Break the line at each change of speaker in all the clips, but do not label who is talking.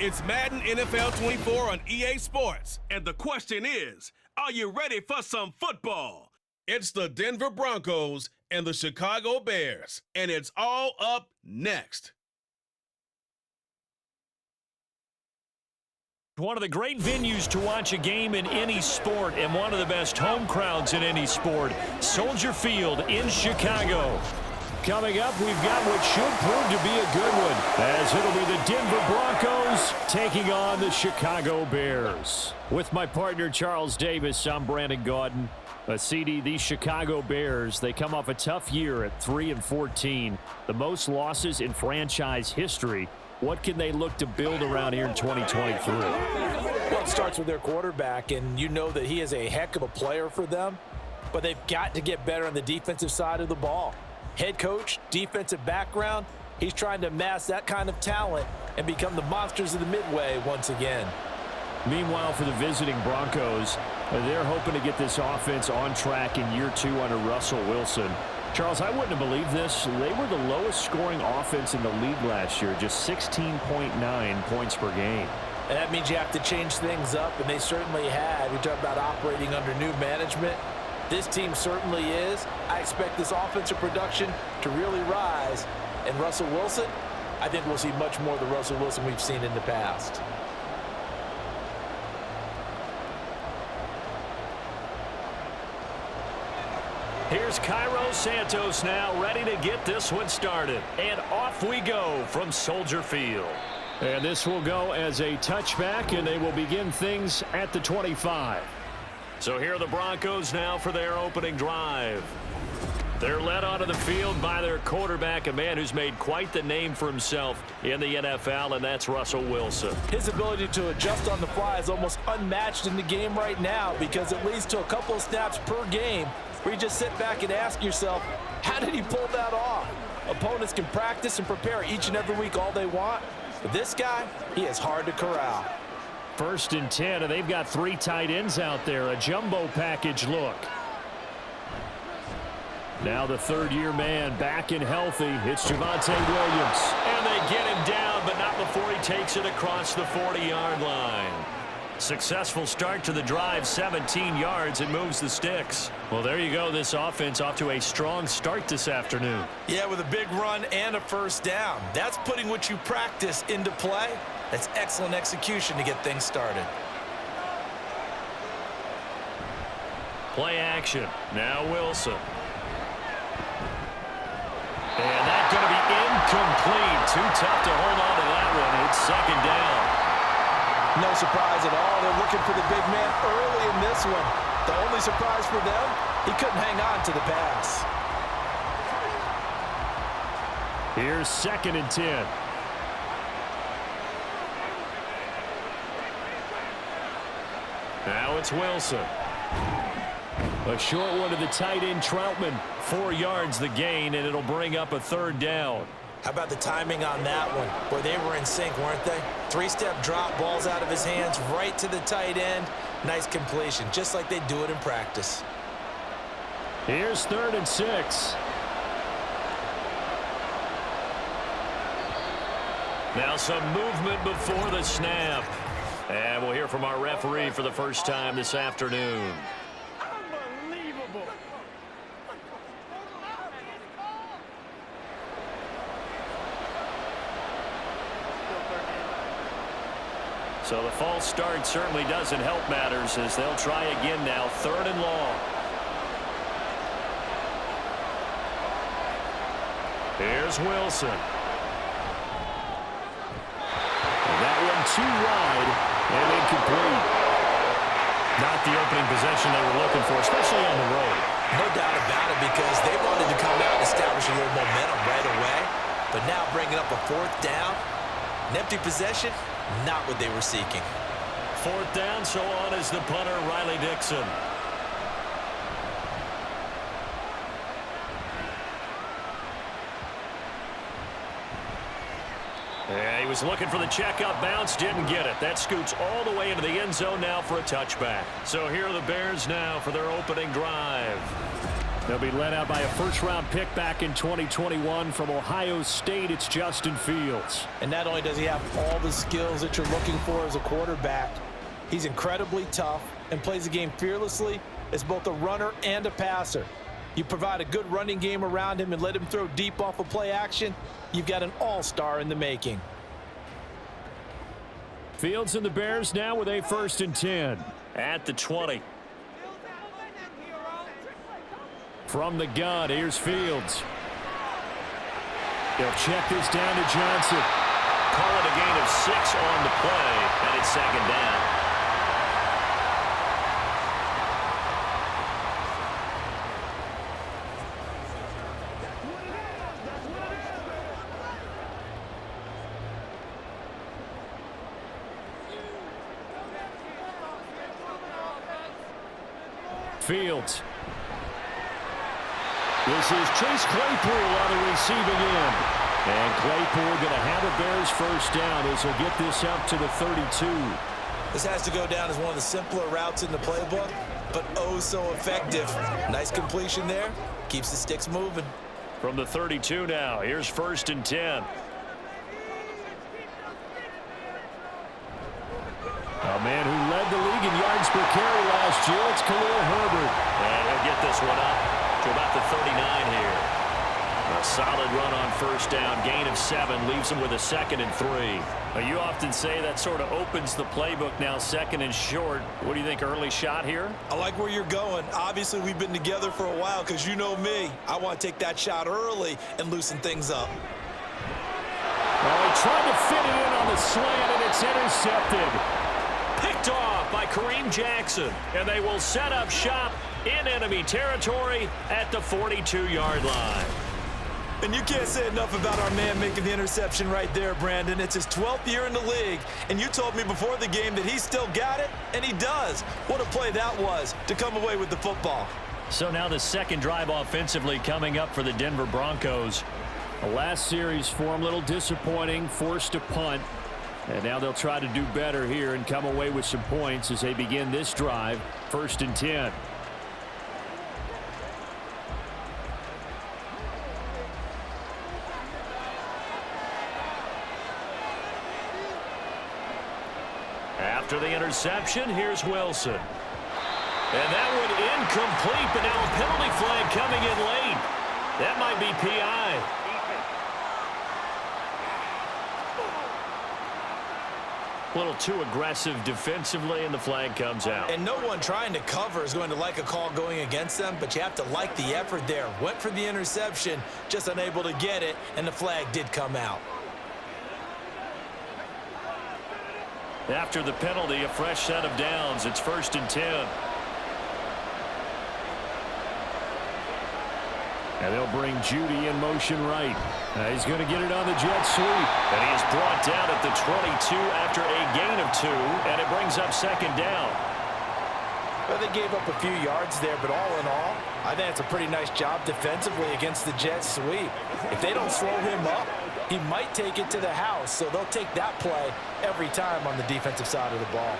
It's Madden NFL 24 on EA Sports. And the question is, are you ready for some football? It's the Denver Broncos and the Chicago Bears, and it's all up next.
One of the great venues to watch a game in any sport and one of the best home crowds in any sport, Soldier Field in Chicago. Coming up, we've got what should prove to be a good one, as it'll be the Denver Broncos taking on the Chicago Bears. With my partner, Charles Davis, I'm Brandon Gaudin. CD, these Chicago Bears, they come off a tough year at 3-14, the most losses in franchise history. What can they look to build around here in 2023?
Well, it starts with their quarterback, and you know that he is a heck of a player for them, but they've got to get better on the defensive side of the ball. Head coach, defensive background, he's trying to amass that kind of talent and become the monsters of the Midway once again.
Meanwhile, for the visiting Broncos, they're hoping to get this offense on track in year 2 under Russell Wilson. Charles, I wouldn't have believed this. They were the lowest scoring offense in the league last year, just 16.9 points per game.
And that means you have to change things up, and they certainly have. We talk about operating under new management. This team certainly is. I expect this offensive production to really rise. And Russell Wilson, I think we'll see much more of the Russell Wilson we've seen in the past.
Here's Cairo Santos now, ready to get this one started. And off we go from Soldier Field. And this will go as a touchback, and they will begin things at the 25. So here are the Broncos now for their opening drive. They're led onto the field by their quarterback, a man who's made quite the name for himself in the NFL, and that's Russell Wilson.
His ability to adjust on the fly is almost unmatched in the game right now, because it leads to a couple of snaps per game where you just sit back and ask yourself, how did he pull that off? Opponents can practice and prepare each and every week all they want, but this guy, he is hard to corral.
1st and 10, and they've got 3 tight ends out there, a jumbo package look. Now the third-year man back and healthy. It's Javonte Williams. And they get him down, but not before he takes it across the 40-yard line. Successful start to the drive, 17 yards, and moves the sticks. Well, there you go. This offense off to a strong start this afternoon.
Yeah, with a big run and a first down. That's putting what you practice into play. That's excellent execution to get things started.
Play action. Now Wilson. And that's going to be incomplete. Too tough to hold on to that one. It's 2nd down.
No surprise at all. They're looking for the big man early in this one. The only surprise for them, he couldn't hang on to the pass.
Here's 2nd and 10. Now it's Wilson. A short one to the tight end, Troutman. 4 yards the gain, and it'll bring up a 3rd down.
How about the timing on that one? Boy, they were in sync, weren't they? 3-step drop, balls out of his hands, right to the tight end. Nice completion, just like they do it in practice.
Here's 3rd and 6. Now some movement before the snap. And we'll hear from our referee for the first time this afternoon.
Unbelievable.
So the false start certainly doesn't help matters, as they'll try again now. 3rd and long. Here's Wilson. And that one too wide and incomplete. Not the opening possession they were looking for, especially on the road.
No doubt about it, because they wanted to come out and establish a little momentum right away. But now bringing up a 4th down, an empty possession, not what they were seeking.
4th down, so on is the punter, Riley Dixon. Yeah, he was looking for the checkup bounce, didn't get it. That scoots all the way into the end zone now for a touchback. So here are the Bears now for their opening drive. They'll be led out by a first-round pick back in 2021 from Ohio State. It's Justin Fields.
And not only does he have all the skills that you're looking for as a quarterback, he's incredibly tough and plays the game fearlessly as both a runner and a passer. You provide a good running game around him and let him throw deep off of play action, you've got an all-star in the making.
Fields and the Bears now with a 1st and 10.
At the 20.
From the gun, here's Fields. They'll check this down to Johnson.
Call it a gain of 6 on the play, and it's 2nd down.
Fields. This is Chase Claypool on the receiving end. And Claypool going to have a Bears 1st down as he'll get this up to the 32.
This has to go down as one of the simpler routes in the playbook, but oh so effective. Nice completion there. Keeps the sticks moving.
From the 32 now, here's 1st and 10. A man who led the league in yards per carry last year, it's Khalil Herbert.
And he'll get this one up to about the 39 here. A solid run on 1st down. Gain of 7 leaves him with a 2nd and 3.
You often say that sort of opens the playbook now, 2nd and short. What do you think, early shot here?
I like where you're going. Obviously, we've been together for a while because you know me. I want to take that shot early and loosen things up.
Well, he tried to fit it in on the slant, and it's intercepted.
Picked off by Kareem Jackson.
And they will set up shop in enemy territory at the 42-yard line.
And you can't say enough about our man making the interception right there, Brandon. It's his 12th year in the league, and you told me before the game that he still got it, and he does. What a play that was to come away with the football.
So now the 2nd drive offensively coming up for the Denver Broncos. The last series for him, a little disappointing, forced to punt. And now they'll try to do better here and come away with some points as they begin this drive, 1st and 10. After the interception, here's Wilson. And that one incomplete, but now a penalty flag coming in late. That might be PI. A little too aggressive defensively, and the flag comes out.
And no one trying to cover is going to like a call going against them, but you have to like the effort there. Went for the interception, just unable to get it, and the flag did come out.
After the penalty, a fresh set of downs. It's 1st and 10. And they'll bring Judy in motion right. He's going to get it on the jet sweep.
And he is brought down at the 22 after a gain of 2, and it brings up 2nd down.
Well, they gave up a few yards there, but all in all, I think it's a pretty nice job defensively against the jet sweep. If they don't slow him up, he might take it to the house, so they'll take that play every time on the defensive side of the ball.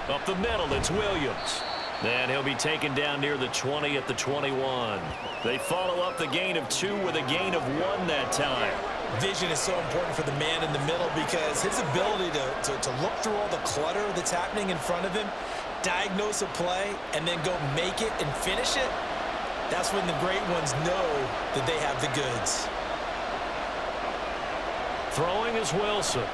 Up the middle, it's Williams. And he'll be taken down near the 20 at the 21. They follow up the gain of 2 with a gain of 1 that time.
Vision is so important for the man in the middle because his ability to look through all the clutter that's happening in front of him, diagnose a play, and then go make it and finish it, that's when the great ones know that they have the goods.
Throwing is Wilson.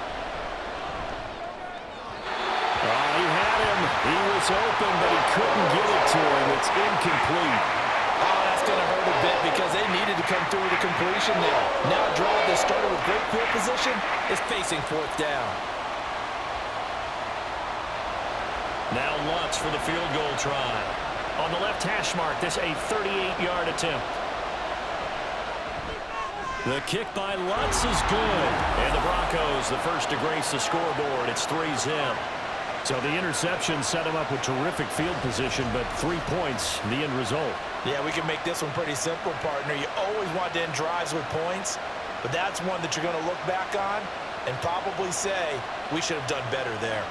He had him. He was open, but he couldn't get it to him. It's incomplete.
Oh, that's going to hurt a bit because they needed to come through with a completion there. Now a drive that started with great field position is facing 4th down.
Now Lutz for the field goal try. On the left hash mark, this a 38-yard attempt. The kick by Lutz is good. And the Broncos, the first to grace the scoreboard. It's 3-zip. So the interception set him up with terrific field position, but 3 points, the end result.
Yeah, we can make this one pretty simple, partner. You always want to end drives with points, but that's one that you're going to look back on and probably say, we should have done better there.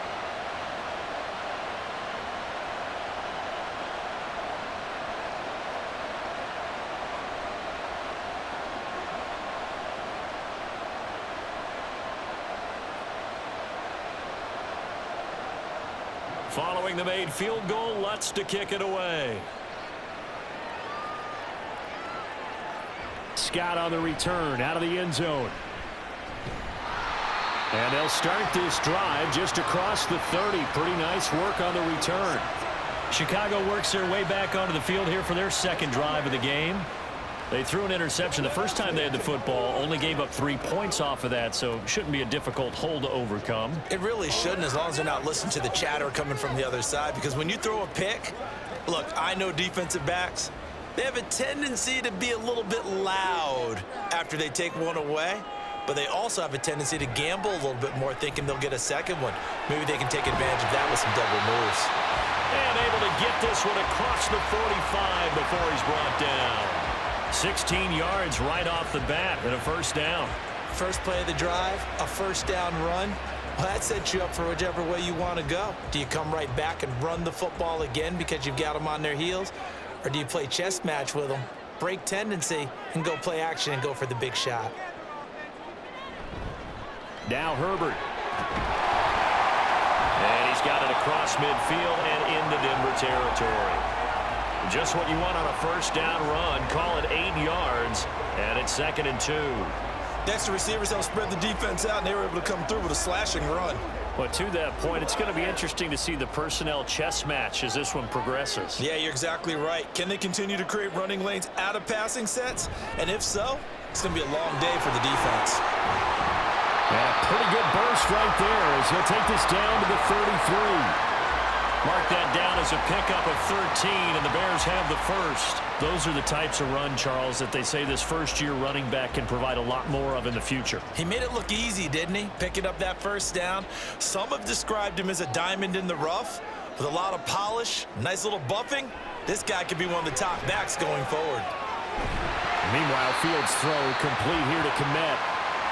Following the made field goal, Lutz to kick it away. Scott on the return out of the end zone. And they'll start this drive just across the 30. Pretty nice work on the return. Chicago works their way back onto the field here for their second drive of the game. They threw an interception the first time they had the football, only gave up 3 points off of that, so shouldn't be a difficult hole to overcome.
It really shouldn't, as long as they're not listening to the chatter coming from the other side, because when you throw a pick, look, I know defensive backs, they have a tendency to be a little bit loud after they take one away, but they also have a tendency to gamble a little bit more, thinking they'll get a second one. Maybe they can take advantage of that with some double moves.
And able to get this one across the 45 before he's brought down. 16 yards right off the bat and a first down.
First play of the drive, a first down run. Well, that sets you up for whichever way you want to go. Do you come right back and run the football again because you've got them on their heels? Or do you play chess match with them, break tendency, and go play action and go for the big shot?
Now Herbert. And he's got it across midfield and into Denver territory. Just what you want on a first down run. Call it 8 yards, and it's 2nd and 2.
Next, the receivers help spread the defense out, and they were able to come through with a slashing run.
But to that point, it's going to be interesting to see the personnel chess match as this one progresses.
Yeah, you're exactly right. Can they continue to create running lanes out of passing sets? And if so, it's going to be a long day for the defense.
And a pretty good burst right there as he'll take this down to the 33. Mark that down as a pickup of 13, and the Bears have the first. Those are the types of run, Charles, that they say this first-year running back can provide a lot more of in the future.
He made it look easy, didn't he? Picking up that first down. Some have described him as a diamond in the rough with a lot of polish, nice little buffing. This guy could be one of the top backs going forward.
Meanwhile, Fields' throw complete here to Kmet.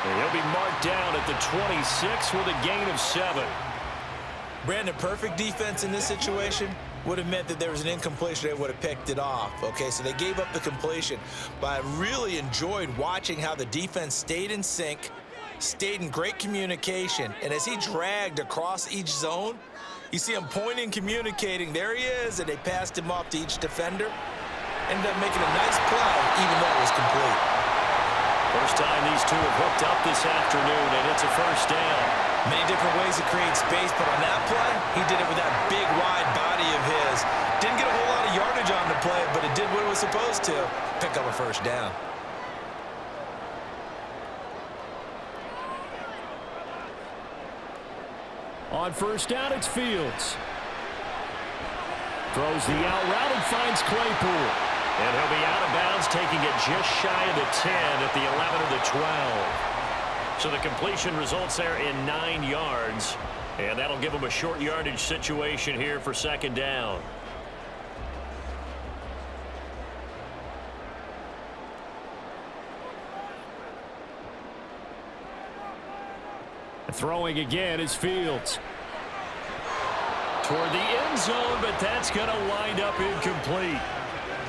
He'll be marked down at the 26 with a gain of 7.
Brandon, perfect defense in this situation would have meant that there was an incompletion. They would have picked it off. Okay, so they gave up the completion. But I really enjoyed watching how the defense stayed in sync, stayed in great communication. And as he dragged across each zone, you see him pointing, communicating. There he is, and they passed him off to each defender. Ended up making a nice play, even though it was complete.
First time these two have hooked up this afternoon, and it's a first down.
Many different ways to create space, but on that play, he did it with that big, wide body of his. Didn't get a whole lot of yardage on the play, but it did what it was supposed to. Pick up a first down.
On first down, it's Fields. Throws the out route and finds Claypool. And he'll be out of bounds, taking it just shy of the 10 at the 11 of the 12. So the completion results there in 9 yards. And that'll give them a short yardage situation here for 2nd down. Throwing again is Fields. Toward the end zone, but that's going to wind up incomplete.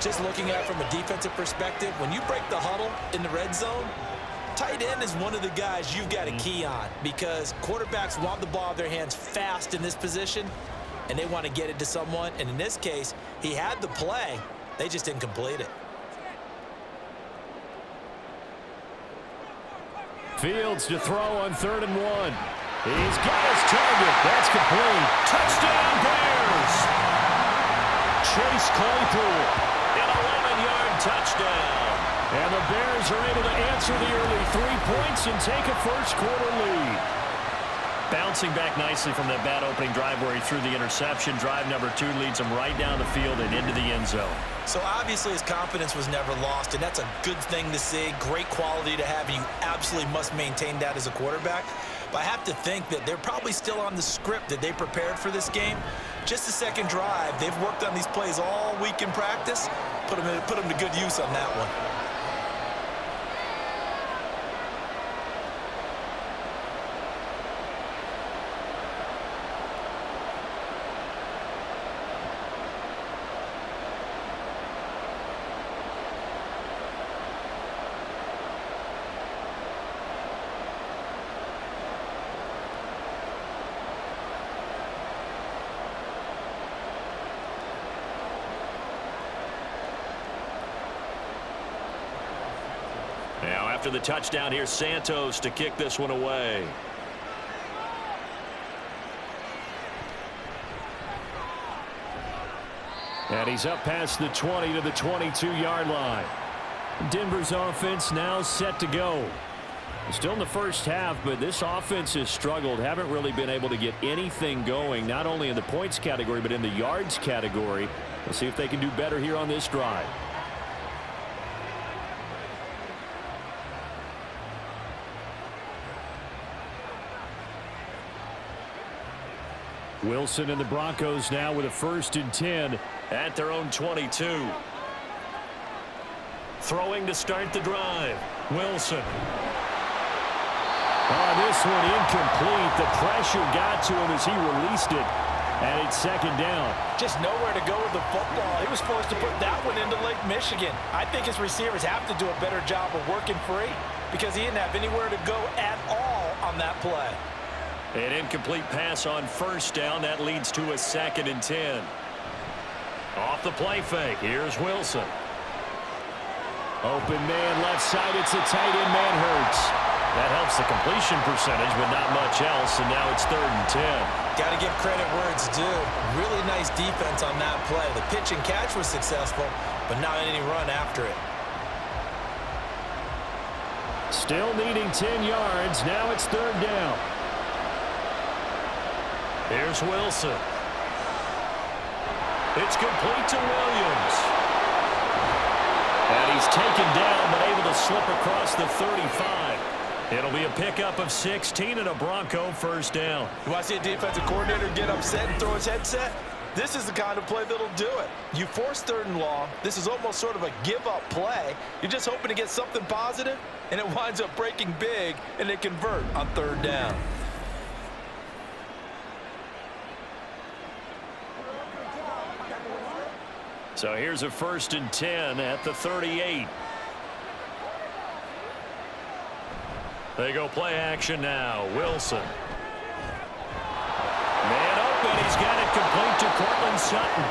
Just looking at it from a defensive perspective, when you break the huddle in the red zone, tight end is one of the guys you've got to key on because quarterbacks want the ball in their hands fast in this position, and they want to get it to someone. And in this case, he had the play. They just didn't complete it.
Fields to throw on 3rd and 1. He's got his target. That's complete. Touchdown, Bears! Chase Claypool. An 11-yard touchdown. And the Bears are able to answer the early 3 points and take a first-quarter lead. Bouncing back nicely from that bad opening drive where he threw the interception. Drive number 2 leads him right down the field and into the end zone.
So obviously his confidence was never lost, and that's a good thing to see. Great quality to have, and you absolutely must maintain that as a quarterback. But I have to think that they're probably still on the script that they prepared for this game. Just the second drive, they've worked on these plays all week in practice. Put them to good use on that one.
After the touchdown, here's Santos to kick this one away.
And he's up past the 20 to the 22-yard line. Denver's offense now set to go. Still in the first half, but this offense has struggled. Haven't really been able to get anything going, not only in the points category, but in the yards category. We'll see if they can do better here on this drive. Wilson and the Broncos now with a 1st and 10
at their own 22. Throwing to start the drive. Wilson.
Oh, this one incomplete. The pressure got to him as he released it. And it's 2nd down.
Just nowhere to go with the football. He was supposed to put that one into Lake Michigan. I think his receivers have to do a better job of working free because he didn't have anywhere to go at all on that play.
An incomplete pass on 1st down. That leads to a 2nd and 10. Off the play fake. Here's Wilson.
Open man left side. It's a tight end man Hurts.
That helps the completion percentage, but not much else. And now it's 3rd and 10.
Got to give credit where it's due. Really nice defense on that play. The pitch and catch was successful, but not any run after it.
Still needing 10 yards. Now it's 3rd down.
Here's Wilson. It's complete to Williams. And he's taken down, but able to slip across the 35. It'll be a pickup of 16 and a Bronco 1st down.
You want to see a defensive coordinator get upset and throw his headset? This is the kind of play that'll do it. You force 3rd and long. This is almost sort of a give-up play. You're just hoping to get something positive, and it winds up breaking big, and they convert on 3rd down.
So here's a 1st and 10 at the 38. They go play action now. Wilson. Man open. He's got it complete to Cortland Sutton.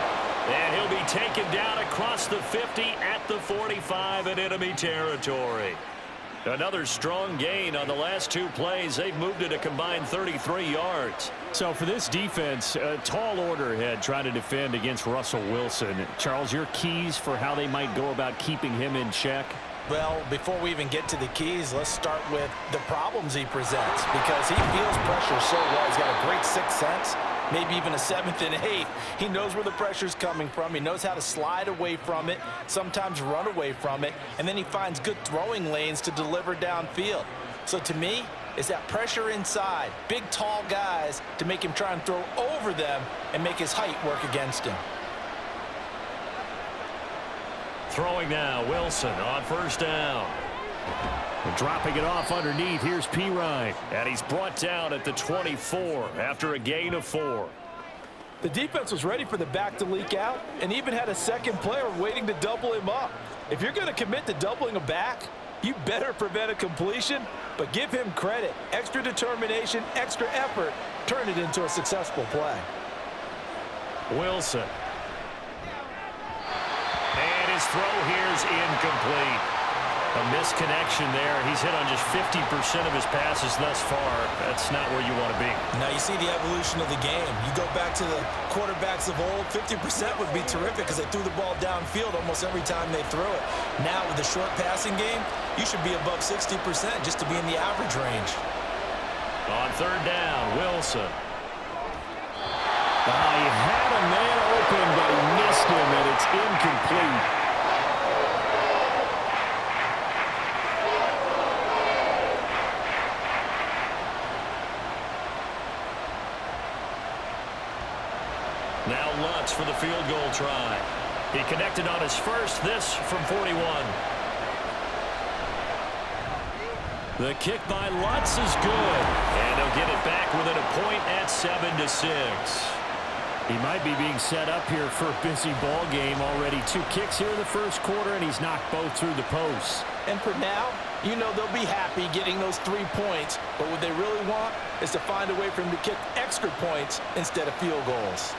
And he'll be taken down across the 50 at the 45 in enemy territory. Another strong gain on the last 2 plays. They've moved it a combined 33 yards.
So for this defense, a tall order ahead trying to defend against Russell Wilson. Charles, your keys for how they might go about keeping him in check?
Well, before we even get to the keys, let's start with the problems he presents because he feels pressure so well. He's got a great 6th sense, maybe even a 7th and 8th. He knows where the pressure's coming from. He knows how to slide away from it, sometimes run away from it, and then he finds good throwing lanes to deliver downfield. So to me, it's that pressure inside, big, tall guys to make him try and throw over them and make his height work against him.
Throwing now, Wilson on 1st down.
And dropping it off underneath, here's Pirine.
And he's brought down at the 24 after a gain of 4.
The defense was ready for the back to leak out and even had a 2nd player waiting to double him up. If you're going to commit to doubling a back, you better prevent a completion, but give him credit. Extra determination, extra effort, turn it into a successful play.
Wilson. And his throw here is incomplete. A misconnection there. He's hit on just 50% of his passes thus far. That's not where you want to be.
Now you see the evolution of the game. You go back to the quarterbacks of old, 50% would be terrific because they threw the ball downfield almost every time they threw it. Now with the short passing game, you should be above 60% just to be in the average range.
On 3rd down, Wilson.
He had a man open, but he missed him, and it's incomplete.
Now Lutz for the field goal try. He connected on his first, this from 41.
The kick by Lutz is good.
And he'll get it back within a point at 7-6.
He might be being set up here for a busy ball game already. 2 kicks here in the first quarter, and he's knocked both through the posts.
And for now, you know they'll be happy getting those 3 points, but what they really want is to find a way for him to kick extra points instead of field goals.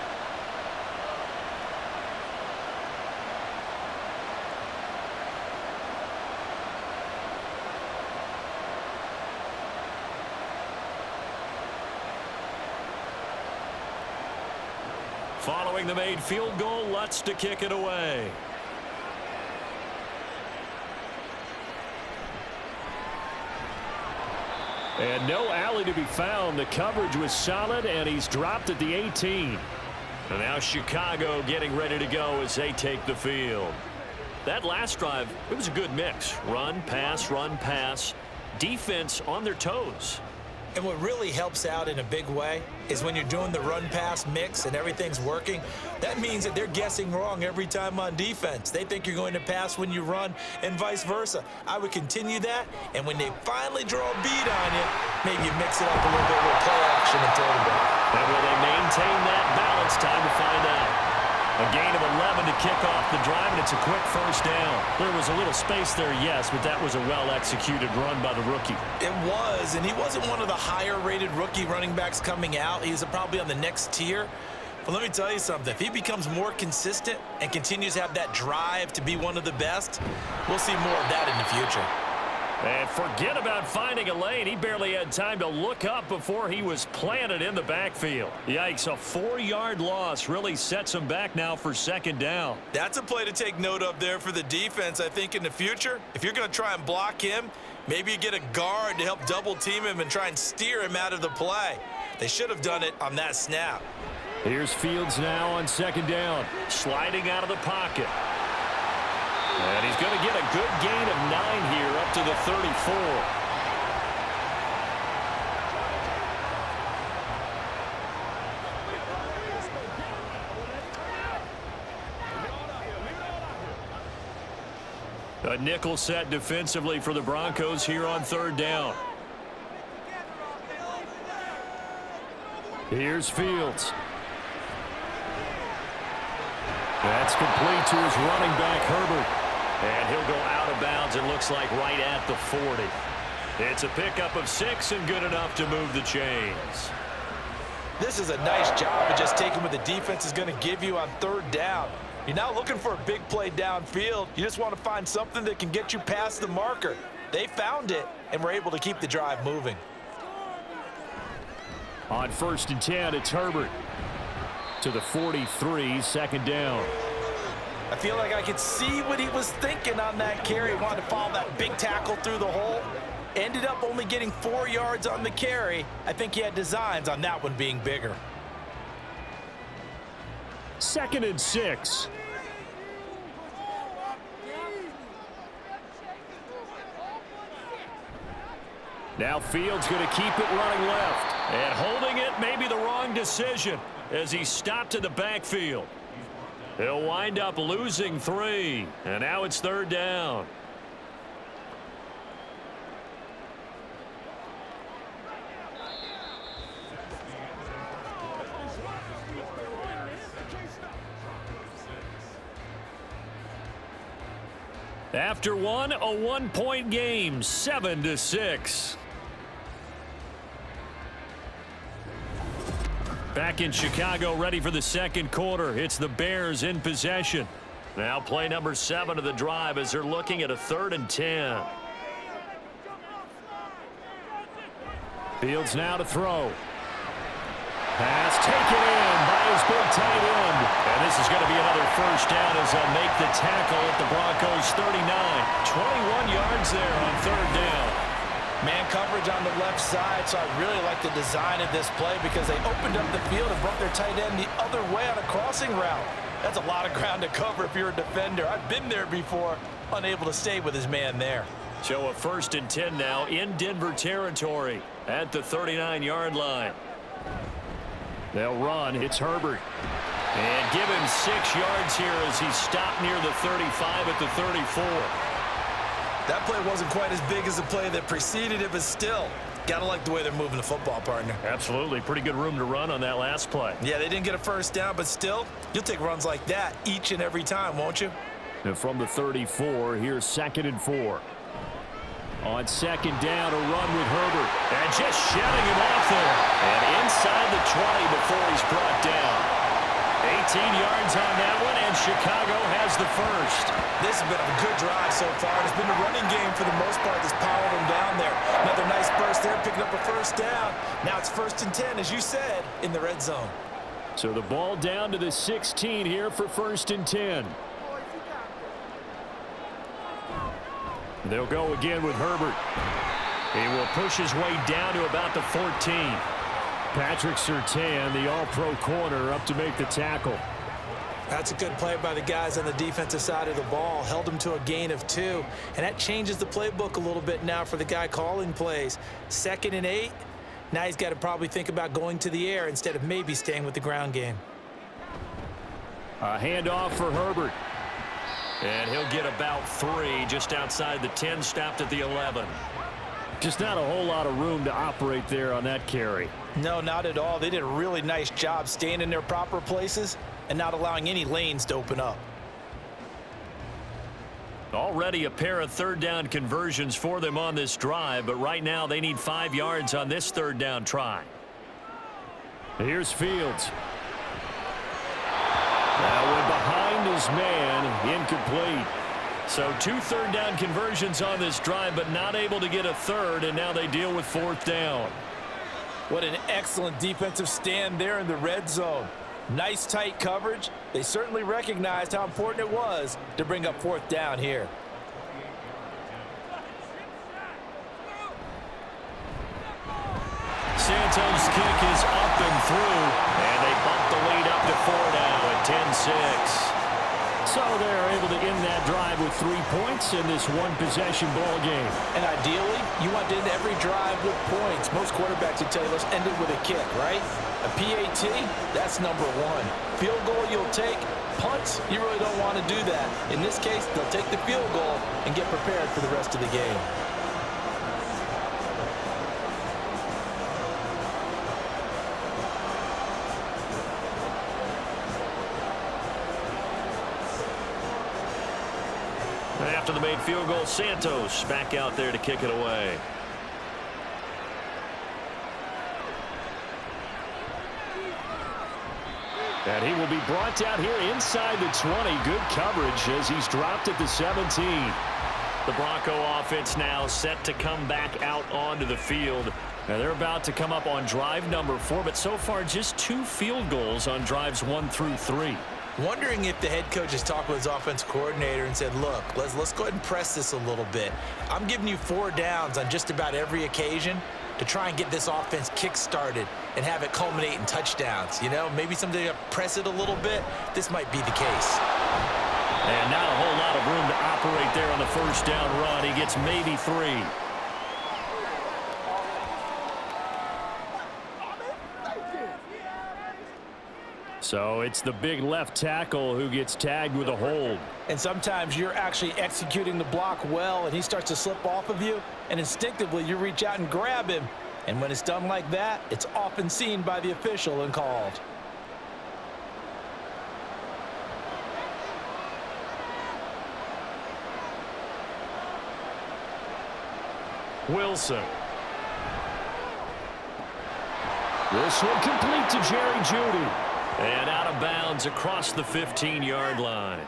Following the made field goal, Lutz to kick it away. And no alley to be found. The coverage was solid, and he's dropped at the 18. And now Chicago getting ready to go as they take the field. That last drive, it was a good mix. Run, pass, defense on their toes.
And what really helps out in a big way is when you're doing the run-pass mix and everything's working, that means that they're guessing wrong every time on defense. They think you're going to pass when you run and vice versa. I would continue that, and when they finally draw a beat on you, maybe you mix it up a little bit with play action and throw the ball.
And will they maintain that balance? Time to find out. A gain of 11 to kick off the drive, and it's a quick first down. There was a little space there, yes, but that was a well-executed run by the rookie.
It was, and he wasn't one of the higher-rated rookie running backs coming out. He's probably on the next tier. But let me tell you something. If he becomes more consistent and continues to have that drive to be one of the best, we'll see more of that in the future.
And forget about finding a lane. He barely had time to look up before he was planted in the backfield. Yikes, a 4-yard loss really sets him back now for second down.
That's a play to take note of there for the defense, I think, in the future. If you're going to try and block him, maybe you get a guard to help double-team him and try and steer him out of the play. They should have done it on that snap.
Here's Fields now on second down, sliding out of the pocket. And he's going to get a good gain of 9 here up to the 34. A nickel set defensively for the Broncos here on third down. Here's Fields. That's complete to his running back, Herbert. And he'll go out of bounds, it looks like, right at the 40. It's a pickup of 6 and good enough to move the chains.
This is a nice job of just taking what the defense is going to give you on third down. You're not looking for a big play downfield. You just want to find something that can get you past the marker. They found it and were able to keep the drive moving.
On 1st and 10, it's Herbert to the 43, second down.
I feel like I could see what he was thinking on that carry. He wanted to follow that big tackle through the hole. Ended up only getting 4 yards on the carry. I think he had designs on that one being bigger.
2nd and 6. Now Fields going to keep it running left. And holding it may be the wrong decision as he stopped in the backfield. He'll wind up losing 3. And now it's third down. After one, a 1-point game, 7-6. Back in Chicago, ready for the second quarter. It's the Bears in possession. Now play number 7 of the drive as they're looking at a 3rd and 10. Fields now to throw. Pass taken in by his big tight end. And this is going to be another first down as they'll make the tackle at the Broncos 39. 21 yards there on third down.
Man coverage on the left side, so I really like the design of this play because they opened up the field and brought their tight end the other way on a crossing route. That's a lot of ground to cover if you're a defender. I've been there before, unable to stay with his man there.
So a 1st and 10 now in Denver territory at the 39-yard line. They'll run. It's Herbert. And give him 6 yards here as he stopped near the 35 at the 34.
That play wasn't quite as big as the play that preceded it, but still, got to like the way they're moving the football, partner.
Absolutely. Pretty good room to run on that last play.
Yeah, they didn't get a first down, but still, you'll take runs like that each and every time, won't you?
And from the 34, here's 2nd and 4. On 2nd down, a run with Herbert. And just shedding him off there. And inside the 20 before he's brought down. 18 yards on that one, and Chicago has the first.
This has been a good drive so far. It's been a running game for the most part that's powered them down there. Another nice burst there, picking up a first down. Now it's 1st and 10, as you said, in the red zone.
So the ball down to the 16 here for 1st and 10. They'll go again with Herbert. He will push his way down to about the 14. Patrick Surtain, the all-pro corner, up to make the tackle.
That's a good play by the guys on the defensive side of the ball. Held them to a gain of 2. And that changes the playbook a little bit now for the guy calling plays. 2nd and 8. Now he's got to probably think about going to the air instead of maybe staying with the ground game.
A handoff for Herbert.
And he'll get about 3 just outside the 10, stopped at the 11.
Just not a whole lot of room to operate there on that carry.
No, not at all. They did a really nice job staying in their proper places and not allowing any lanes to open up.
Already a pair of 3rd down conversions for them on this drive, but right now they need 5 yards on this 3rd down try.
Here's Fields. That one behind his man, incomplete. So 2 3rd down conversions on this drive, but not able to get a 3rd, and now they deal with 4th down.
What an excellent defensive stand there in the red zone. Nice tight coverage. They certainly recognized how important it was to bring up 4th down here.
Santos' kick is up and through, and they bump the lead up to 4 now at 10-6.
So they're able to end that drive with 3 points in this one-possession ball game.
And ideally, you want to end every drive with points. Most quarterbacks would tell you, let's end it with a kick, right? A PAT, that's number 1. Field goal you'll take. Punts, you really don't want to do that. In this case, they'll take the field goal and get prepared for the rest of the game.
After the made field goal, Santos back out there to kick it away.
And he will be brought down here inside the 20. Good coverage as he's dropped at the 17.
The Bronco offense now set to come back out onto the field. Now they're about to come up on drive number 4, but so far just 2 field goals on drives 1 through 3.
Wondering if the head coach has talked with his offense coordinator and said, look, let's go ahead and press this a little bit. I'm giving you 4 downs on just about every occasion to try and get this offense kick-started and have it culminate in touchdowns. You know, maybe something to press it a little bit. This might be the case.
And not a whole lot of room to operate there on the 1st down run. He gets maybe 3.
So it's the big left tackle who gets tagged with a hold.
And sometimes you're actually executing the block well, and he starts to slip off of you, and instinctively you reach out and grab him. And when it's done like that, it's often seen by the official and called.
Wilson.
This one complete to Jerry Jeudy.
And out of bounds across the 15-yard line.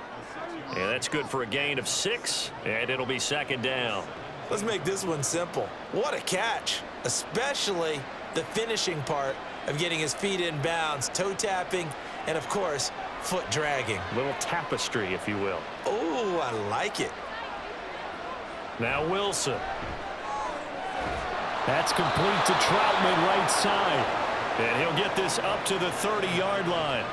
And that's good for a gain of 6, and it'll be 2nd down.
Let's make this one simple. What a catch, especially the finishing part of getting his feet in bounds, toe tapping, and of course, foot dragging.
Little tapestry, if you will.
Oh, I like it.
Now Wilson.
That's complete to Troutman right side.
And he'll get this up to the 30-yard line.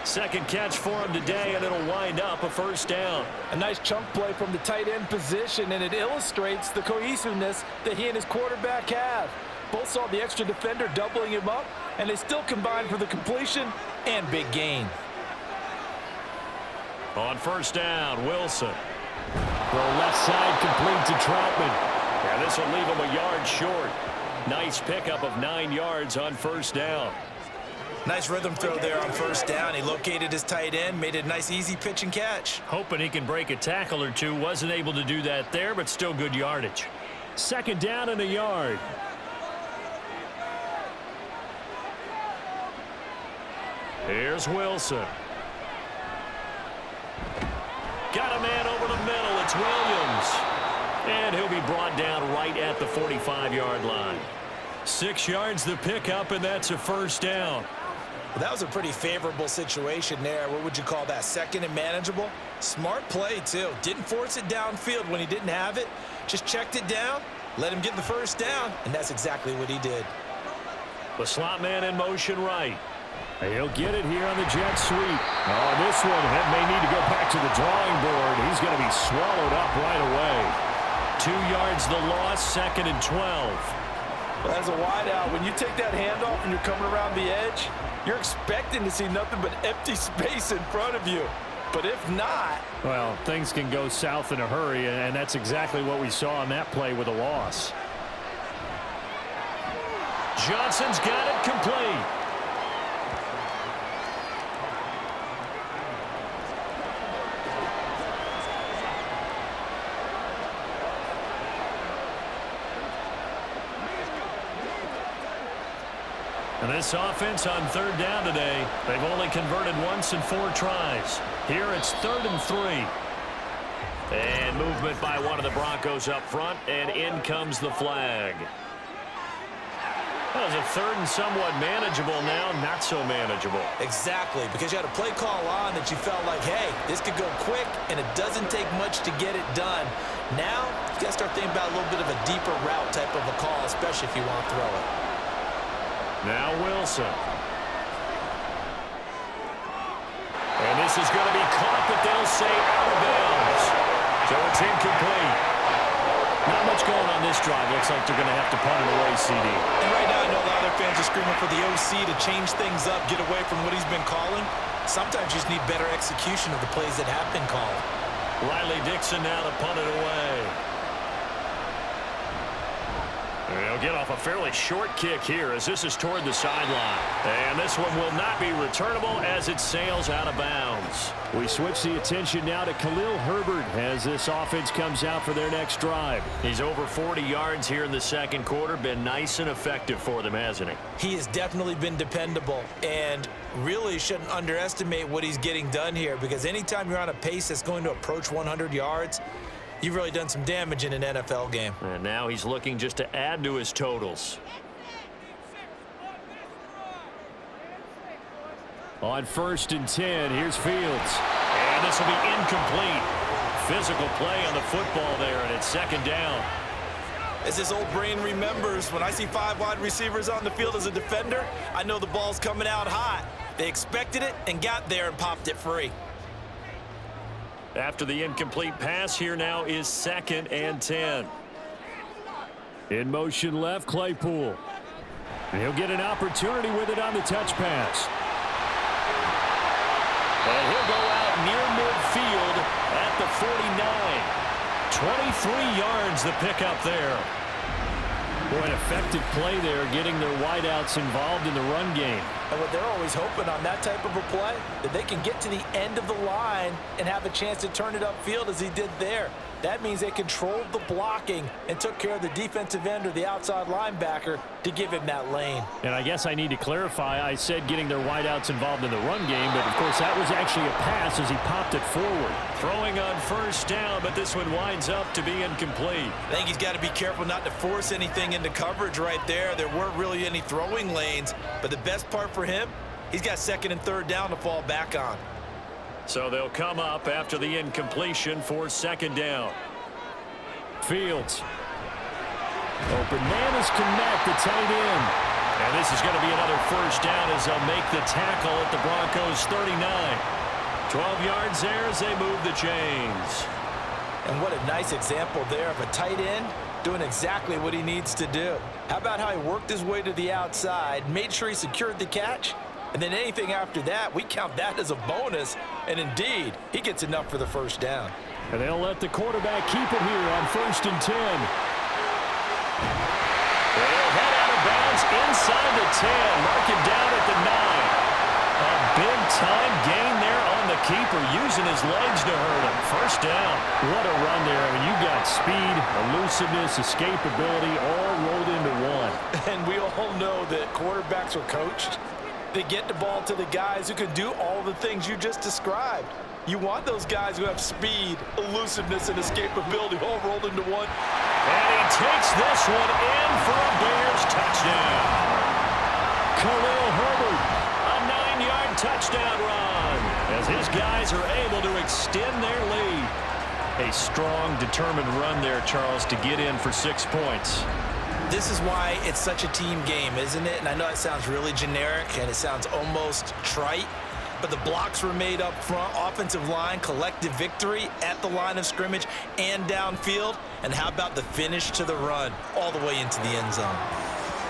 2nd catch for him today, and it'll wind up a 1st down.
A nice chunk play from the tight end position, and it illustrates the cohesiveness that he and his quarterback have. Both saw the extra defender doubling him up, and they still combined for the completion and big gain.
On 1st down, Wilson.
The left side complete to Troutman.
And this will leave him a yard short. Nice pickup of 9 yards on 1st down.
Nice rhythm throw there on 1st down. He located his tight end, made it a nice easy pitch and catch.
Hoping he can break a tackle or 2. Wasn't able to do that there, but still good yardage.
2nd down and a yard.
Here's Wilson. Got a man over the middle. It's Williams. And he'll be brought down right at the 45-yard line. 6 yards the pickup, and that's a 1st down.
Well, that was a pretty favorable situation there. What would you call that? Second and manageable? Smart play, too. Didn't force it downfield when he didn't have it. Just checked it down, let him get the first down, and that's exactly what he did.
The slot man in motion right. He'll get it here on the jet sweep. Oh, this one may need to go back to the drawing board. He's going to be swallowed up right away. 2 yards the loss, 2nd and 12.
Well, as a wideout, when you take that handoff and you're coming around the edge, you're expecting to see nothing but empty space in front of you. But if not...
Well, things can go south in a hurry, and that's exactly what we saw on that play with a loss. Johnson's got it complete. And this offense on 3rd down today, they've only converted once in 4 tries. Here it's 3rd and 3. And movement by one of the Broncos up front, and in comes the flag. That was a 3rd and somewhat manageable, now not so manageable.
Exactly, because you had a play call on that you felt like, hey, this could go quick, and it doesn't take much to get it done. Now, you got to start thinking about a little bit of a deeper route type of a call, especially if you want to throw it.
Now Wilson. And this is going to be caught, but they'll say out of bounds. So it's incomplete. Not much going on this drive. Looks like they're going to have to punt it away, CD.
And right now I know a lot of their fans are screaming for the OC to change things up, get away from what he's been calling. Sometimes you just need better execution of the plays that have been called.
Riley Dixon now to punt it away. They'll get off a fairly short kick here as this is toward the sideline. And this one will not be returnable as it sails out of bounds. We switch the attention now to Khalil Herbert as this offense comes out for their next drive. He's over 40 yards here in the 2nd quarter. Been nice and effective for them, hasn't he?
He has definitely been dependable and really shouldn't underestimate what he's getting done here, because anytime you're on a pace that's going to approach 100 yards, you've really done some damage in an NFL game.
And now he's looking just to add to his totals. On 1st and 10, here's Fields. And this will be incomplete. Physical play on the football there, and it's 2nd down.
As this old brain remembers, when I see 5 wide receivers on the field as a defender, I know the ball's coming out hot. They expected it and got there and popped it free.
After the incomplete pass, here now is 2nd and 10. In motion left, Claypool. And he'll get an opportunity with it on the touch pass. And he'll go out near midfield at the 49. 23 yards the pickup there. Boy, an effective play there, getting their wideouts involved in the run game.
And what they're always hoping on that type of a play, that they can get to the end of the line and have a chance to turn it upfield as he did there. That means they controlled the blocking and took care of the defensive end or the outside linebacker to give him that lane.
And I guess I need to clarify, I said getting their wideouts involved in the run game, but of course that was actually a pass as he popped it forward. Throwing on 1st down, but this one winds up to be incomplete.
I think he's got to be careful not to force anything into coverage right there. There weren't really any throwing lanes, but the best part for him, he's got 2nd and 3rd down to fall back on.
So they'll come up after the incompletion for 2nd down. Fields. Open man is connect, the tight end. And this is going to be another 1st down as they'll make the tackle at the Broncos 39. 12 yards there as they move the chains.
And what a nice example there of a tight end doing exactly what he needs to do. How about how he worked his way to the outside, made sure he secured the catch, and then anything after that, we count that as a bonus. And indeed, he gets enough for the 1st down.
And they'll let the quarterback keep it here on 1st and 10. They'll head out of bounds inside the 10. Mark him down at the 9. A big-time gain there on the keeper, using his legs to hurt him. 1st down. What a run there. I mean, you got speed, elusiveness, escapability, all rolled into one.
And we all know that quarterbacks are coached. They get the ball to the guys who can do all the things you just described. You want those guys who have speed, elusiveness, and escapability all rolled into one.
And he takes this one in for a Bears touchdown. Khalil Herbert, a touchdown run as his guys are able to extend their lead. A strong, determined run there, Charles, to get in for 6 points.
This is why it's such a team game, isn't it? And I know it sounds really generic and it sounds almost trite, but the blocks were made up front, offensive line, collective victory at the line of scrimmage and downfield. And how about the finish to the run all the way into the end zone?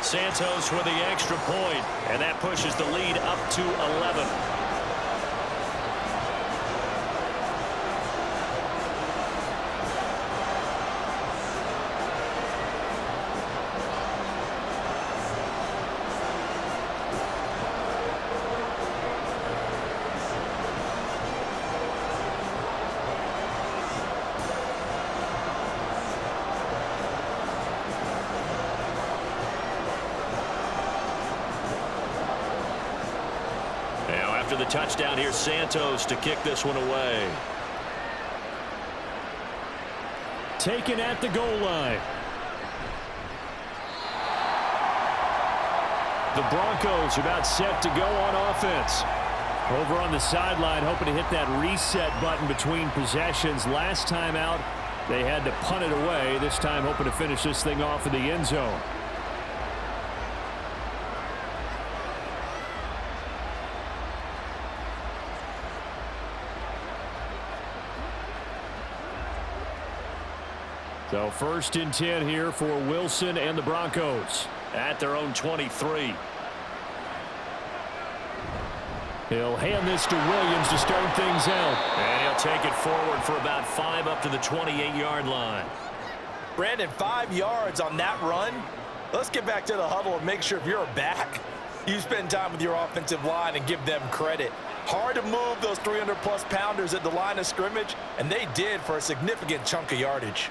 Santos with the extra point, and that pushes the lead up to 11. After the touchdown, here's Santos to kick this one away. Taken at the goal line. The Broncos about set to go on offense. Over on the sideline, hoping to hit that reset button between possessions. Last time out, they had to punt it away. This time, hoping to finish this thing off in the end zone. So 1st and 10 here for Wilson and the Broncos at their own 23. He'll hand this to Williams to start things out. And he'll take it forward for about 5 up to the 28-yard line.
Brandon, 5 yards on that run. Let's get back to the huddle and make sure if you're a back, you spend time with your offensive line and give them credit. Hard to move those 300-plus pounders at the line of scrimmage, and they did for a significant chunk of yardage.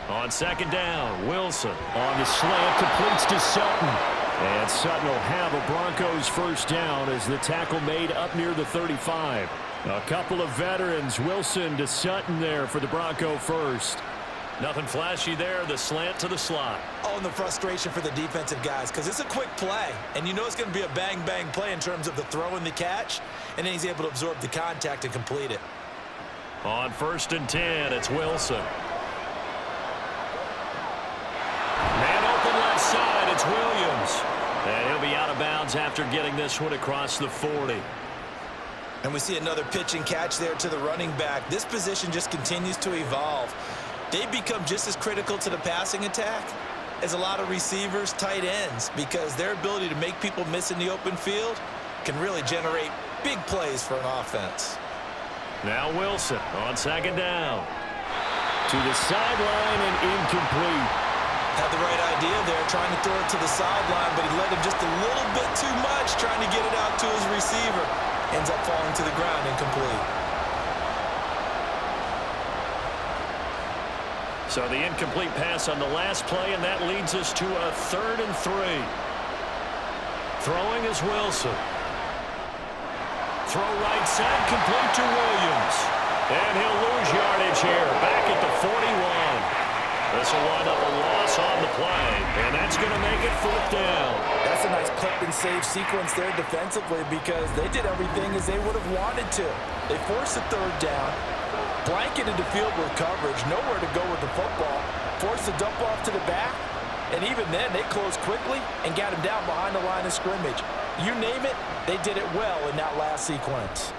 On 2nd down, Wilson on the slant, completes to Sutton. And Sutton will have a Broncos 1st down as the tackle made up near the 35. A couple of veterans, Wilson to Sutton there for the Bronco 1st. Nothing flashy there, the slant to the slot.
Oh, and the frustration for the defensive guys, because it's a quick play, and you know it's going to be a bang-bang play in terms of the throw and the catch, and then he's able to absorb the contact and complete it.
On 1st and 10, it's Wilson. Man open left side, it's Williams. And he'll be out of bounds after getting this one across the 40.
And we see another pitch and catch there to the running back. This position just continues to evolve. They become just as critical to the passing attack as a lot of receivers, tight ends, because their ability to make people miss in the open field can really generate big plays for an offense.
Now Wilson on 2nd down. To the sideline and incomplete.
Had the right idea there, trying to throw it to the sideline, but he led him just a little bit too much, trying to get it out to his receiver. Ends up falling to the ground, incomplete.
So the incomplete pass on the last play, and that leads us to a 3rd and 3. Throwing is Wilson. Throw right side, complete to Williams. And he'll lose yardage here, back at the 41. This will wind up a loss on the play, and that's going to make it 4th down.
That's a nice clip and save sequence there defensively because they did everything as they would have wanted to. They forced the 3rd down, blanketed the field with coverage, nowhere to go with the football, forced the dump off to the back, and even then they closed quickly and got him down behind the line of scrimmage. You name it, they did it well in that last sequence.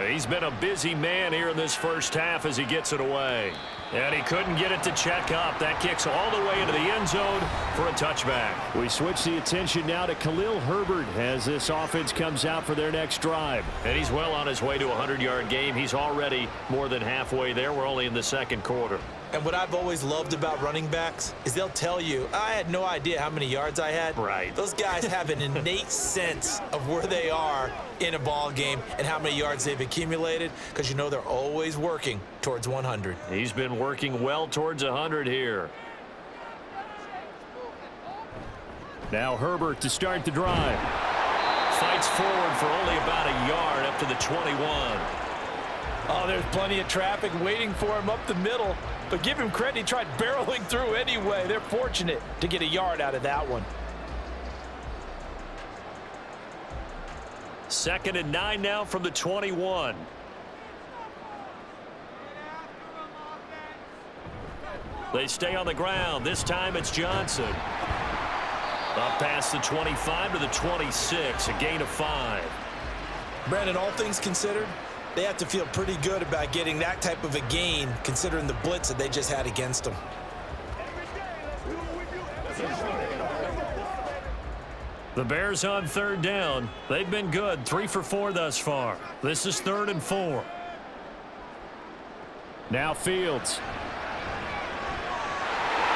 He's been a busy man here in this 1st half as he gets it away. And he couldn't get it to check up. That kicks all the way into the end zone for a touchback. We switch the attention now to Khalil Herbert as this offense comes out for their next drive. And he's well on his way to a 100-yard game. He's already more than halfway there. We're only in the 2nd quarter.
And what I've always loved about running backs is they'll tell you, I had no idea how many yards I had.
Right.
Those guys have an innate sense of where they are in a ball game and how many yards they've accumulated because you know they're always working towards 100.
He's been working well towards 100 here. Now Herbert to start the drive. Fights forward for only about a yard up to the 21.
Oh, there's plenty of traffic waiting for him up the middle. But give him credit, he tried barreling through anyway. They're fortunate to get a yard out of that one.
2nd and 9 now from the 21. They stay on the ground. This time it's Johnson. Up past the 25 to the 26, a gain of 5.
Brandon, all things considered, they have to feel pretty good about getting that type of a gain, considering the blitz that they just had against them.
The Bears on 3rd down. They've been good, 3 for 4 thus far. This is 3rd and 4. Now Fields.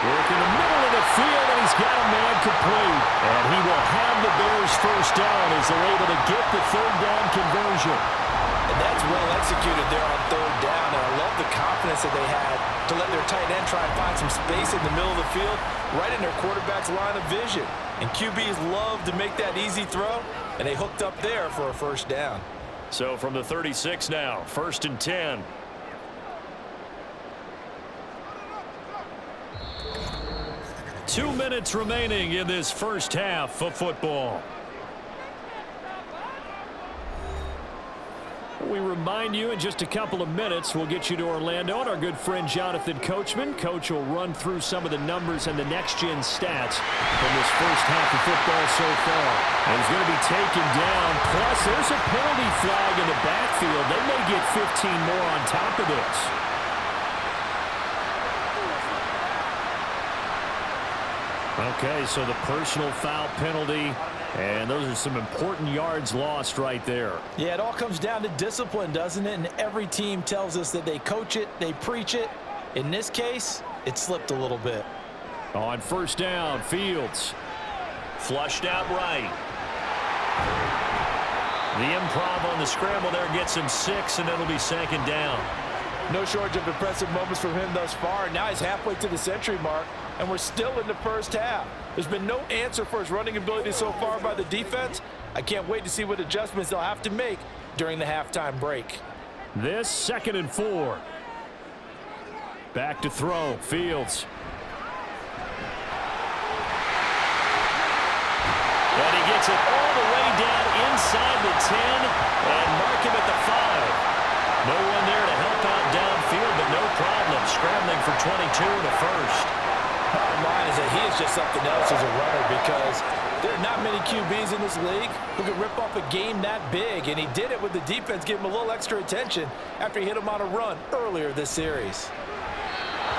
Work in the middle of the field, and he's got a man complete. And he will have the Bears first down as they're able to get the 3rd down conversion.
And that's well executed there on 3rd down. And I love the confidence that they had to let their tight end try and find some space in the middle of the field, right in their quarterback's line of vision. And QBs love to make that easy throw, and they hooked up there for a first down.
So from the 36 now, 1st and 10. Two minutes remaining in this first half of football. We remind you in just a couple of minutes we'll get you to Orlando and our good friend Jonathan Coachman. Coach will run through some of the numbers and the next-gen stats from this first half of football so far. And he's going to be taken down. Plus, there's a penalty flag in the backfield. They may get 15 more on top of this. Okay, so the personal foul penalty, and those are some important yards lost right there.
Yeah, it all comes down to discipline, doesn't it? And every team tells us that they coach it, they preach it. In this case, it slipped a little bit.
On 1st down, Fields.
Flushed out right. The improv on the scramble there gets him 6, and it'll be 2nd down.
No shortage of impressive moments from him thus far. Now he's halfway to the century mark, and we're still in the first half. There's been no answer for his running ability so far by the defense. I can't wait to see what adjustments they'll have to make during the halftime break.
This 2nd and 4. Back to throw, Fields.
And he gets it all the way down inside the 10 and mark him at the 5. No one there to help out downfield, but no problem. Scrambling for 22 and a first.
Bottom line is that he is just something else as a runner, because there are not many QBs in this league who can rip off a game that big, and he did it with the defense giving him a little extra attention after he hit him on a run earlier this series.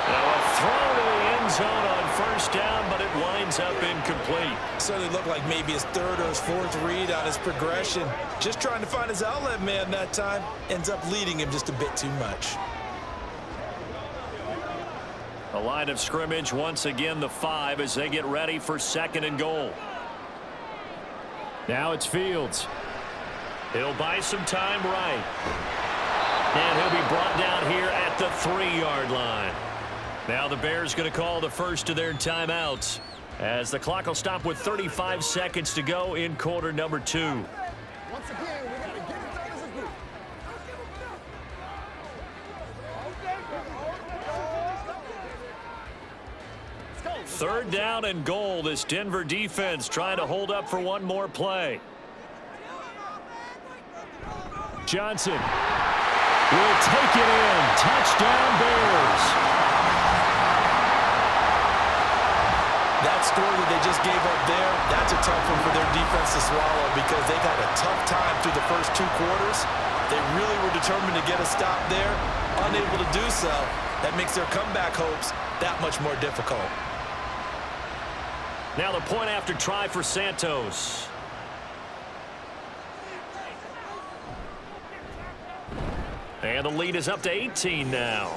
Now a throw to the end zone on 1st down, but it winds up incomplete.
Certainly looked like maybe his 3rd or his 4th read on his progression. Just trying to find his outlet man that time. Ends up leading him just a bit too much.
A line of scrimmage once again, the 5, as they get ready for 2nd and goal. Now it's Fields.
He'll buy some time right. And he'll be brought down here at the 3-yard line. Now the Bears going to call the first of their timeouts, as the clock will stop with 35 seconds to go in quarter number 2.
Once again, we got to get it done as a group.
3rd down and goal. This Denver defense trying to hold up for one more play.
Johnson will take it in. Touchdown, Bears.
That score that they just gave up there, that's a tough one for their defense to swallow, because they got a tough time through the first 2 quarters. They really were determined to get a stop there. Unable to do so, that makes their comeback hopes that much more difficult.
Now the point after try for Santos. And the lead is up to 18 now.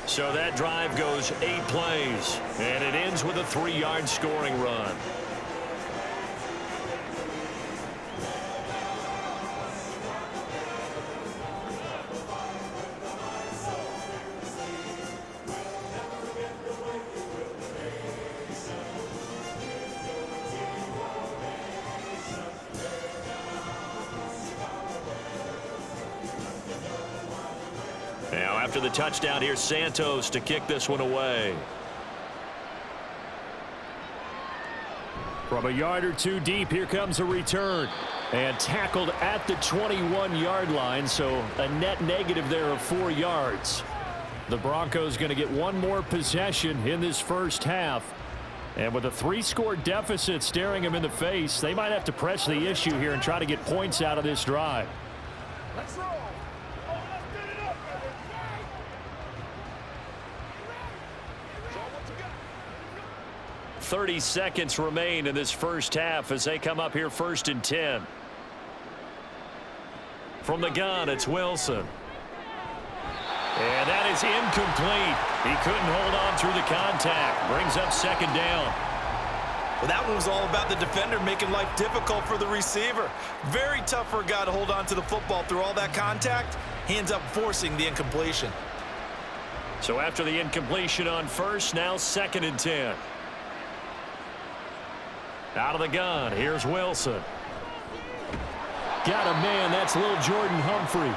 So that drive goes 8 plays, and it ends with a 3-yard scoring run. Now, after the touchdown, here's Santos to kick this one away.
From a yard or 2 deep, here comes a return. And tackled at the 21-yard line, so a net negative there of 4 yards. The Broncos going to get one more possession in this first half. And with a 3-score deficit staring them in the face, they might have to press the issue here and try to get points out of this drive.
Let's roll.
30 seconds remain in this first half as they come up here 1st and 10. From the gun, it's Wilson. And that is incomplete. He couldn't hold on through the contact. Brings up 2nd down.
Well, that one was all about the defender making life difficult for the receiver. Very tough for a guy to hold on to the football through all that contact. He ends up forcing the incompletion.
So after the incompletion on 1st, now 2nd and 10. Out of the gun, here's Wilson. Got a man, that's little Jordan Humphrey.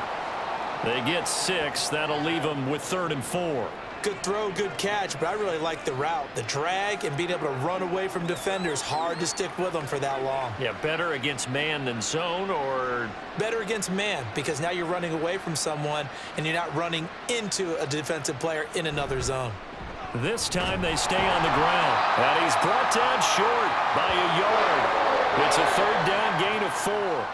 They get 6, that'll leave them with 3rd and 4.
Good throw, good catch, but I really like the route. The drag and being able to run away from defenders, hard to stick with them for that long.
Yeah, better against man than zone, or?
Better against man, because now you're running away from someone and you're not running into a defensive player in another zone.
This time they stay on the ground. And he's brought down short by a yard. It's a 3rd down gain of 4.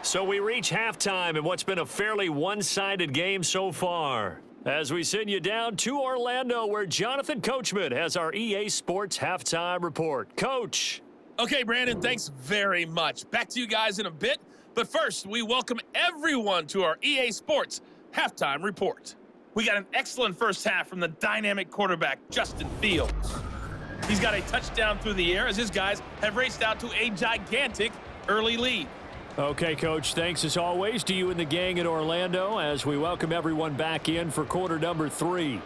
So we reach halftime in what's been a fairly one-sided game so far. As we send you down to Orlando, where Jonathan Coachman has our EA Sports Halftime Report. Coach.
Okay, Brandon, thanks very much. Back to you guys in a bit. But first, we welcome everyone to our EA Sports Halftime Report. We got an excellent first half from the dynamic quarterback, Justin Fields. He's got a touchdown through the air as his guys have raced out to a gigantic early lead.
Okay, Coach, thanks as always to you and the gang in Orlando as we welcome everyone back in for quarter number 3.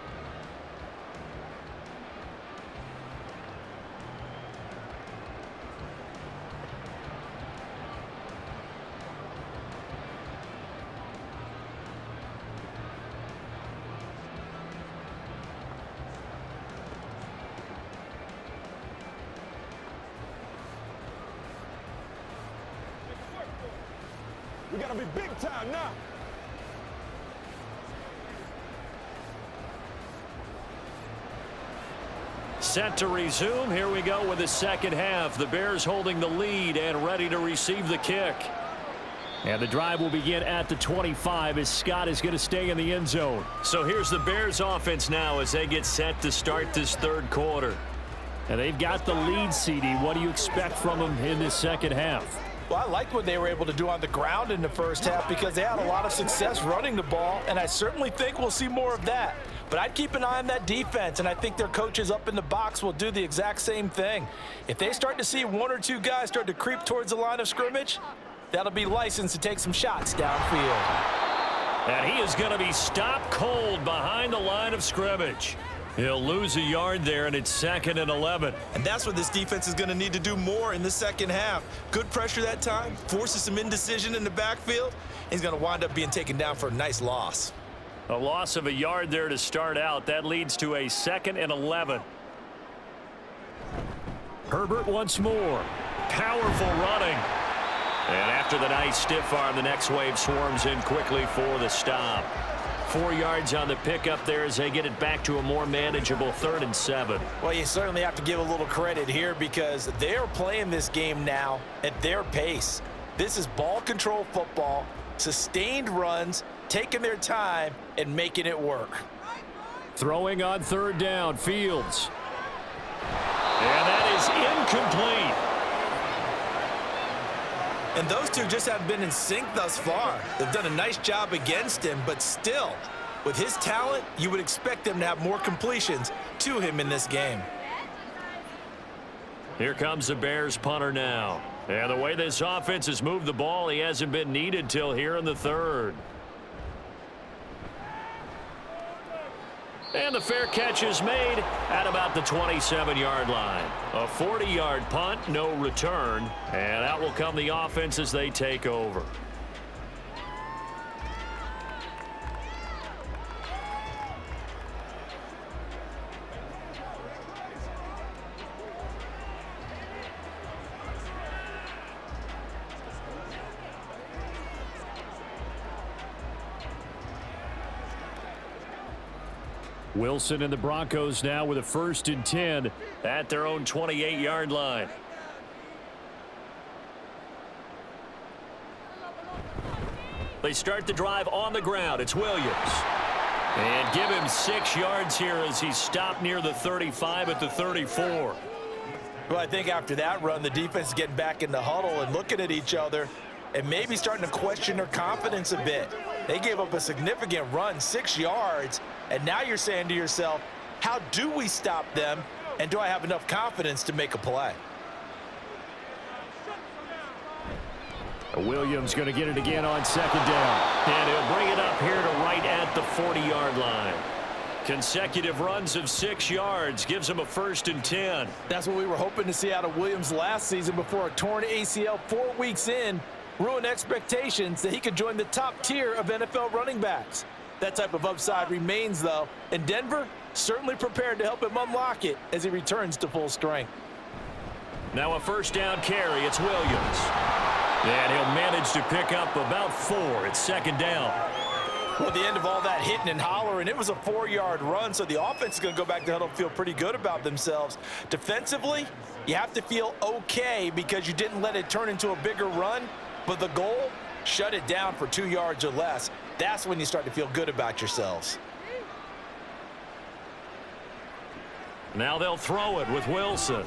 We gotta be big time now.
Set to resume. Here we go with the second half. The Bears holding the lead and ready to receive the kick. And the drive will begin at the 25 as Scott is going to stay in the end zone. So here's the Bears offense now as they get set to start this 3rd quarter. And they've got the lead, CD. What do you expect from them in this second half?
Well, I like what they were able to do on the ground in the first half because they had a lot of success running the ball, and I certainly think we'll see more of that. But I'd keep an eye on that defense, and I think their coaches up in the box will do the exact same thing. If they start to see 1 or 2 guys start to creep towards the line of scrimmage, that'll be licensed to take some shots downfield.
And he is going to be stopped cold behind the line of scrimmage. He'll lose a yard there, and it's 2nd and 11.
And that's what this defense is going to need to do more in the second half. Good pressure that time, forces some indecision in the backfield. He's going to wind up being taken down for a nice loss.
A loss of a yard there to start out. That leads to a 2nd and 11. Herbert once more. Powerful running. And after the nice stiff arm, the next wave swarms in quickly for the stop. 4 yards on the pickup there as they get it back to a more manageable 3rd and 7.
Well, you certainly have to give a little credit here because they're playing this game now at their pace. This is ball control football, sustained runs, taking their time and making it work.
Throwing on 3rd down, Fields. And that is incomplete.
And those two just haven't been in sync thus far. They've done a nice job against him, but still, with his talent, you would expect them to have more completions to him in this game.
Here comes the Bears punter now. And the way this offense has moved the ball, he hasn't been needed till here in the 3rd. And the fair catch is made at about the 27-yard line. A 40-yard punt, no return. And out will come the offense as they take over. Wilson and the Broncos now with a 1st and 10
at their own 28-yard line. They start the drive on the ground. It's Williams. And give him 6 yards here as he's stopped near the 35 at the 34.
Well, I think after that run, the defense is getting back in the huddle and looking at each other and maybe starting to question their confidence a bit. They gave up a significant run, 6 yards, and now you're saying to yourself, how do we stop them, and do I have enough confidence to make a play?
Williams going to get it again on 2nd down.
And he'll bring it up here to right at the 40-yard line. Consecutive runs of 6 yards gives him a 1st and 10.
That's what we were hoping to see out of Williams last season before a torn ACL 4 weeks in ruined expectations that he could join the top tier of NFL running backs. That type of upside remains, though, and Denver certainly prepared to help him unlock it as he returns to full strength.
Now a 1st down carry. It's Williams. And he'll manage to pick up about 4. It's 2nd down.
Well, at the end of all that hitting and hollering, it was a 4-yard run, so the offense is going to go back to the huddle and feel pretty good about themselves. Defensively, you have to feel okay because you didn't let it turn into a bigger run, but the goal, shut it down for 2 yards or less. That's when you start to feel good about yourselves.
Now they'll throw it with Wilson.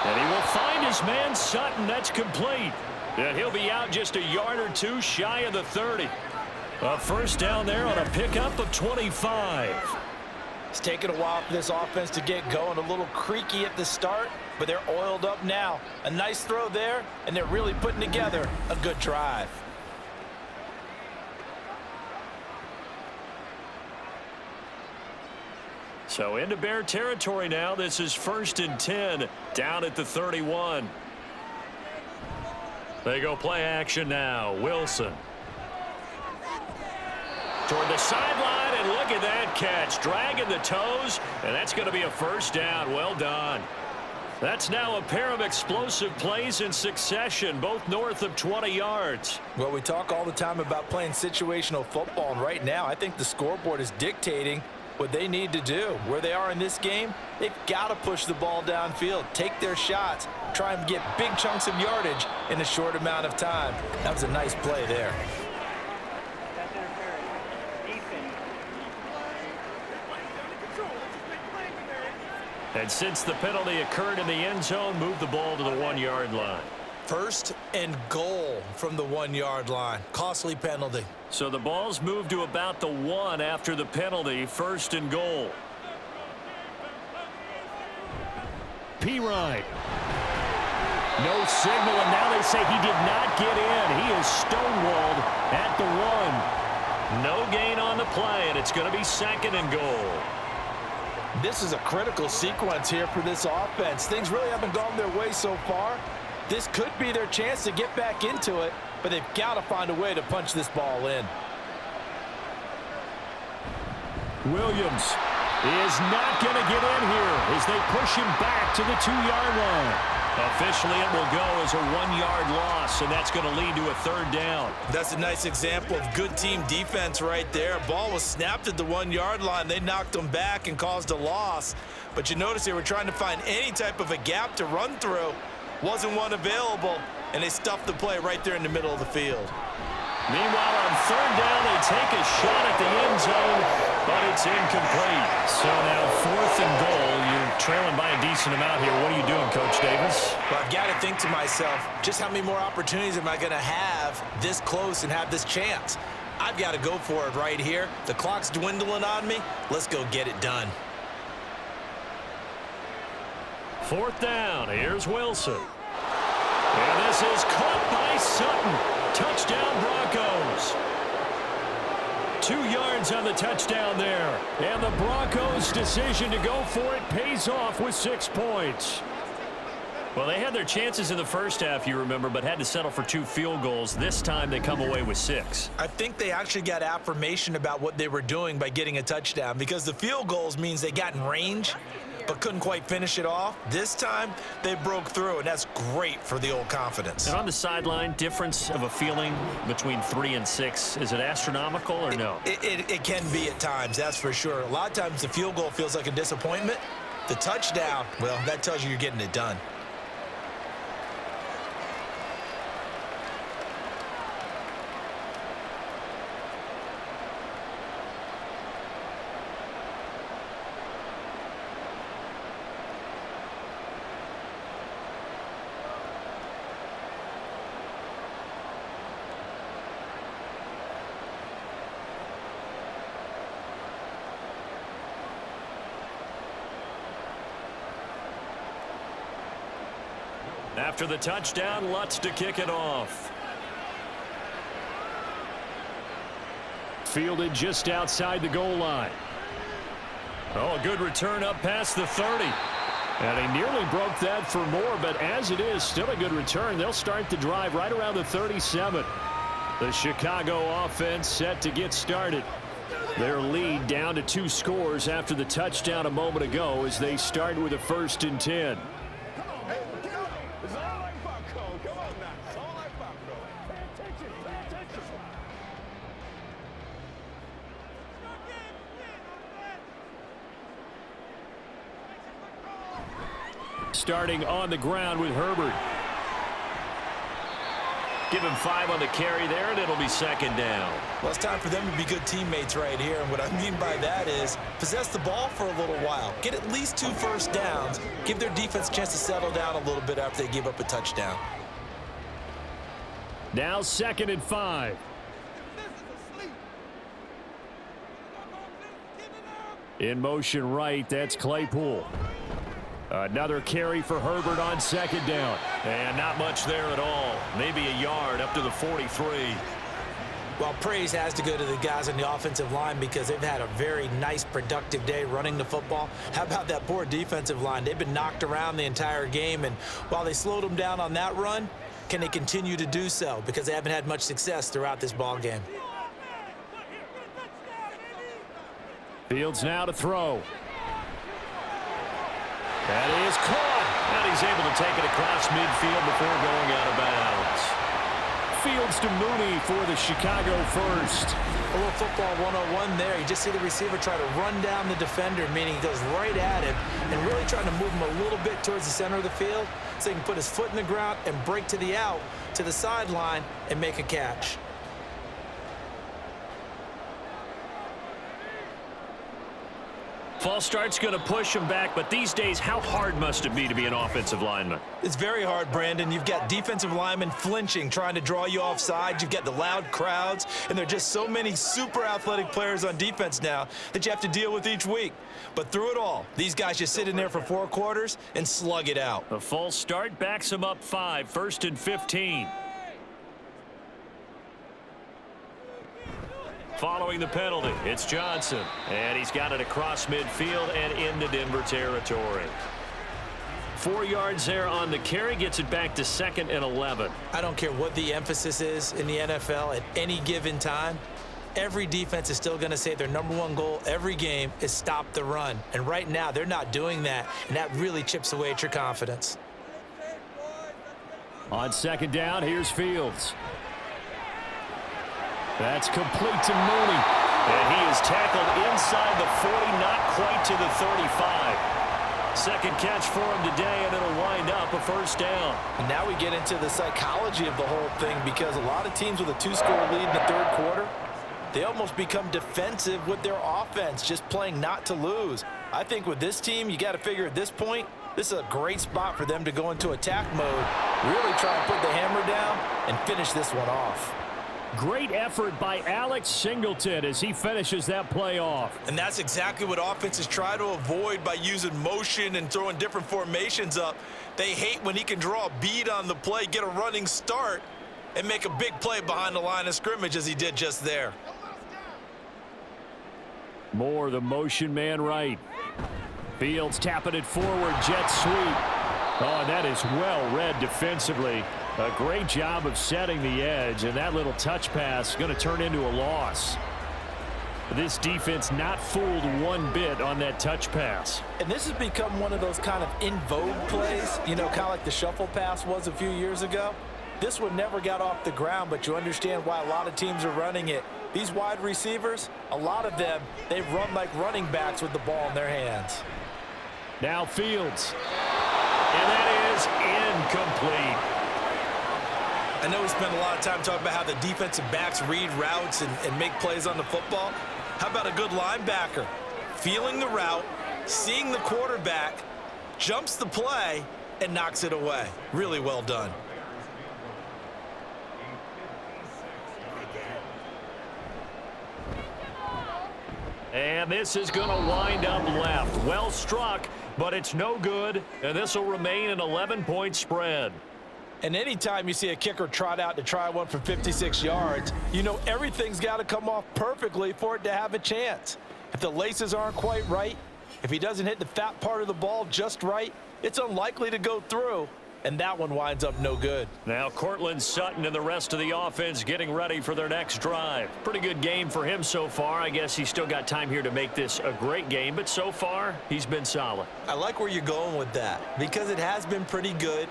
And he will find his man Sutton. That's complete. And he'll be out just a yard or 2 shy of the 30. A 1st down there on a pickup of 25.
It's taken a while for this offense to get going. A little creaky at the start, but they're oiled up now. A nice throw there, and they're really putting together a good drive.
So into Bear territory now. This is 1st and 10 down at the 31. They go play action now. Wilson. Toward the sideline, and look at that catch. Dragging the toes, and that's going to be a 1st down. Well done. That's now a pair of explosive plays in succession, both north of 20 yards.
Well, we talk all the time about playing situational football, and right now I think the scoreboard is dictating what they need to do. Where they are in this game, they've got to push the ball downfield, take their shots, try and get big chunks of yardage in a short amount of time. That was a nice play there.
And since the penalty occurred in the end zone, move the ball to the 1-yard line.
1st and goal from the 1-yard line. Costly penalty.
So the ball's moved to about the 1 after the penalty. 1st and goal.
P-Ride. No signal, and now they say he did not get in. He is stonewalled at the 1.
No gain on the play, and it's going to be 2nd and goal.
This is a critical sequence here for this offense. Things really haven't gone their way so far. This could be their chance to get back into it, but they've got to find a way to punch this ball in.
Williams is not going to get in here as they push him back to the 2-yard line.
Officially, it will go as a 1-yard loss, and that's going to lead to a 3rd down.
That's a nice example of good team defense right there. Ball was snapped at the 1-yard line. They knocked them back and caused a loss. But you notice they were trying to find any type of a gap to run through. Wasn't one available, and they stuffed the play right there in the middle of the field.
Meanwhile, on 3rd down, they take a shot at the end zone, but it's incomplete.
So now 4th and goal. You're trailing by a decent amount here. What are you doing, Coach Davis?
Well, I've got to think to myself, just how many more opportunities am I going to have this close and have this chance? I've got to go for it right here. The clock's dwindling on me. Let's go get it done.
4th down. Here's Wilson. And this is caught by Sutton. Touchdown, Broncos. 2 yards on the touchdown there. And the Broncos' decision to go for it pays off with 6 points. Well, they had their chances in the first half, you remember, but had to settle for 2 field goals. This time they come away with 6.
I think they actually got affirmation about what they were doing by getting a touchdown, because the field goals means they got in range. but couldn't quite finish it off. This time, they broke through, and that's great for the old confidence.
And on the sideline, difference of a feeling between 3 and 6, is it astronomical or no?
It can be at times, that's for sure. A lot of times the field goal feels like a disappointment. The touchdown, well, that tells you you're getting it done.
After the touchdown, Lutz to kick it off. Fielded just outside the goal line. Oh, a good return up past the 30. And he nearly broke that for more, but as it is, still a good return. They'll start the drive right around the 37. The Chicago offense set to get started. Their lead down to 2 scores after the touchdown a moment ago as they start with a 1st and 10. Starting on the ground with Herbert. Give him 5 on the carry there, and it'll be 2nd down.
Well, it's time for them to be good teammates right here, and what I mean by that is possess the ball for a little while. Get at least 2 first downs. Give their defense a chance to settle down a little bit after they give up a touchdown.
Now 2nd and 5. In motion right, that's Claypool. Another carry for Herbert on 2nd down. And not much there at all. Maybe a yard up to the 43.
Well, praise has to go to the guys on the offensive line because they've had a very nice, productive day running the football. How about that poor defensive line? They've been knocked around the entire game, and while they slowed them down on that run, can they continue to do so? Because they haven't had much success throughout this ball game.
Fields now to throw. That is caught, and he's able to take it across midfield before going out of bounds. Fields to Mooney for the Chicago first.
A little football 101 there. You just see the receiver try to run down the defender, meaning he goes right at him and really trying to move him a little bit towards the center of the field so he can put his foot in the ground and break to the out, to the sideline, and make a catch.
False start's going to push him back, but these days, how hard must it be to be an offensive lineman?
It's very hard, Brandon. You've got defensive linemen flinching, trying to draw you offside. You've got the loud crowds, and there are just so many super athletic players on defense now that you have to deal with each week. But through it all, these guys just sit in there for 4 quarters and slug it out.
A false start backs him up 5, 1st and 15. Following the penalty, it's Johnson. And he's got it across midfield and into Denver territory. 4 yards there on the carry, gets it back to 2nd and 11.
I don't care what the emphasis is in the NFL at any given time. Every defense is still going to say their #1 goal every game is stop the run. And right now, they're not doing that, and that really chips away at your confidence.
On 2nd down, here's Fields. That's complete to Mooney. And he is tackled inside the 40, not quite to the 35. 2nd catch for him today, and it'll wind up a 1st down.
And now we get into the psychology of the whole thing because a lot of teams with a 2-score lead in the 3rd quarter, they almost become defensive with their offense, just playing not to lose. I think with this team, you got to figure at this point, this is a great spot for them to go into attack mode, really try and put the hammer down and finish this one off.
Great effort by Alex Singleton as he finishes that play off.
And that's exactly what offenses try to avoid by using motion and throwing different formations up. They hate when he can draw a bead on the play, get a running start, and make a big play behind the line of scrimmage as he did just there.
Moore, the motion man right. Fields tapping it forward, jet sweep. Oh, that is well read defensively. A great job of setting the edge, and that little touch pass is going to turn into a loss. This defense not fooled one bit on that touch pass.
And this has become one of those kind of in vogue plays, you know, kind of like the shuffle pass was a few years ago. This one never got off the ground, but you understand why a lot of teams are running it. These wide receivers, a lot of them, they've run like running backs with the ball in their hands.
Now Fields. And that is incomplete.
I know we spent a lot of time talking about how the defensive backs read routes and make plays on the football. How about a good linebacker? Feeling the route, seeing the quarterback, jumps the play, and knocks it away. Really well done.
And this is going to wind up left. Well struck, but it's no good, and this will remain an 11-point spread.
And anytime you see a kicker trot out to try one for 56 yards, you know everything's got to come off perfectly for it to have a chance. If the laces aren't quite right, if he doesn't hit the fat part of the ball just right, it's unlikely to go through, and that one winds up no good.
Now Cortland Sutton and the rest of the offense getting ready for their next drive. Pretty good game for him so far. I guess he's still got time here to make this a great game, but so far he's been solid.
I like where you're going with that because it has been pretty good,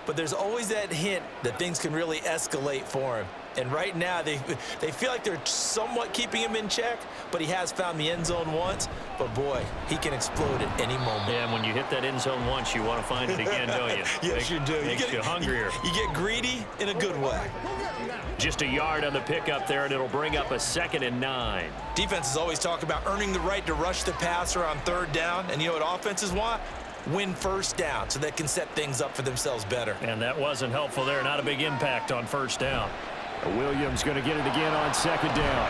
but there's always that hint that things can really escalate for him. And right now, they feel like they're somewhat keeping him in check, but he has found the end zone once. But, boy, he can explode at any moment.
Yeah, and when you hit that end zone once, you want to find it again, don't you?
Yes, you do.
Makes you hungrier.
You get greedy in a good way.
Just a yard on the pickup there, and it'll bring up a 2nd and 9.
Defenses always talk about earning the right to rush the passer on 3rd down. And you know what offenses want? Win 1st down so they can set things up for themselves better.
And that wasn't helpful there. Not a big impact on 1st down. Williams going to get it again on 2nd down.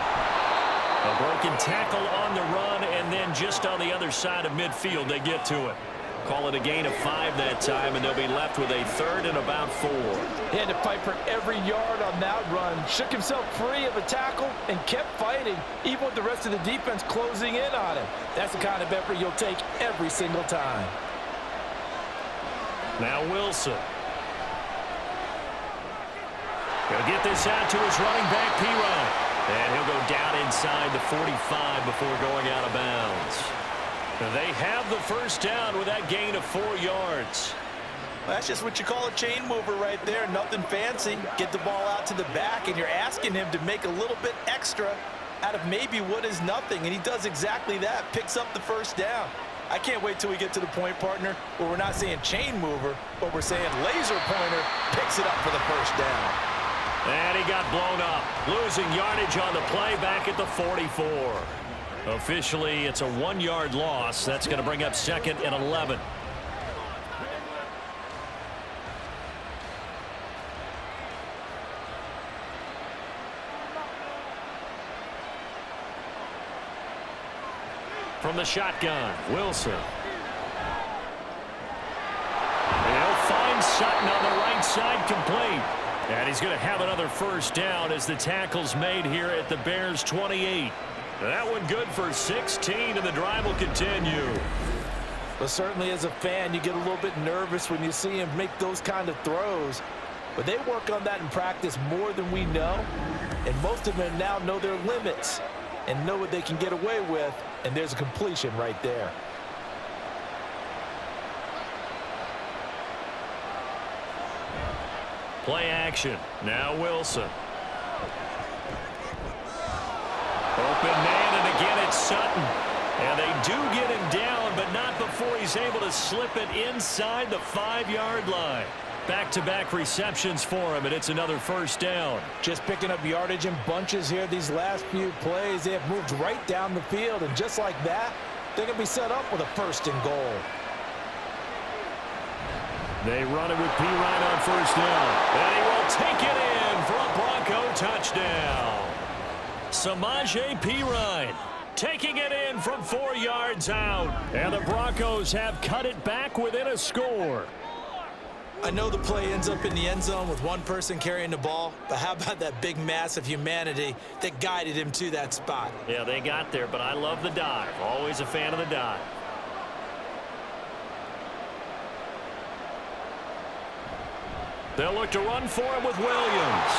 A broken tackle on the run, and then just on the other side of midfield, they get to it. Call it a gain of 5 that time, and they'll be left with a 3rd and about 4.
He had to fight for every yard on that run. Shook himself free of a tackle and kept fighting, even with the rest of the defense closing in on him. That's the kind of effort you'll take every single time.
Now Wilson. He'll get this out to his running back, P-Ryan. And he'll go down inside the 45 before going out of bounds. They have the 1st down with that gain of 4 yards.
Well, that's just what you call a chain mover right there. Nothing fancy. Get the ball out to the back, and you're asking him to make a little bit extra out of maybe what is nothing. And he does exactly that, picks up the 1st down. I can't wait till we get to the point, partner, where we're not saying chain mover, but we're saying laser pointer picks it up for the 1st down.
And he got blown up, losing yardage on the play back at the 44. Officially, it's a 1-yard loss. That's going to bring up 2nd and 11. From the shotgun, Wilson. He'll find Sutton on the right side, complete. And he's going to have another 1st down as the tackle's made here at the Bears' 28. That one good for 16, and the drive will continue.
Well, certainly as a fan, you get a little bit nervous when you see him make those kind of throws. But they work on that in practice more than we know. And most of them now know their limits and know what they can get away with. And there's a completion right there.
Play action. Now Wilson. Open man, and again it's Sutton. And they do get him down, but not before he's able to slip it inside the 5-yard line. Back-to-back receptions for him, and it's another 1st down.
Just picking up yardage in bunches here these last few plays. They have moved right down the field, and just like that, they're going to be set up with a 1st and goal.
They run it with P. Ryan on 1st down. And he will take it in for a Bronco touchdown. Samaje P. Ryan taking it in from 4 yards out. And the Broncos have cut it back within a score.
I know the play ends up in the end zone with one person carrying the ball, but how about that big mass of humanity that guided him to that spot?
Yeah, they got there, but I love the dive. Always a fan of the dive. They'll look to run for him with Williams.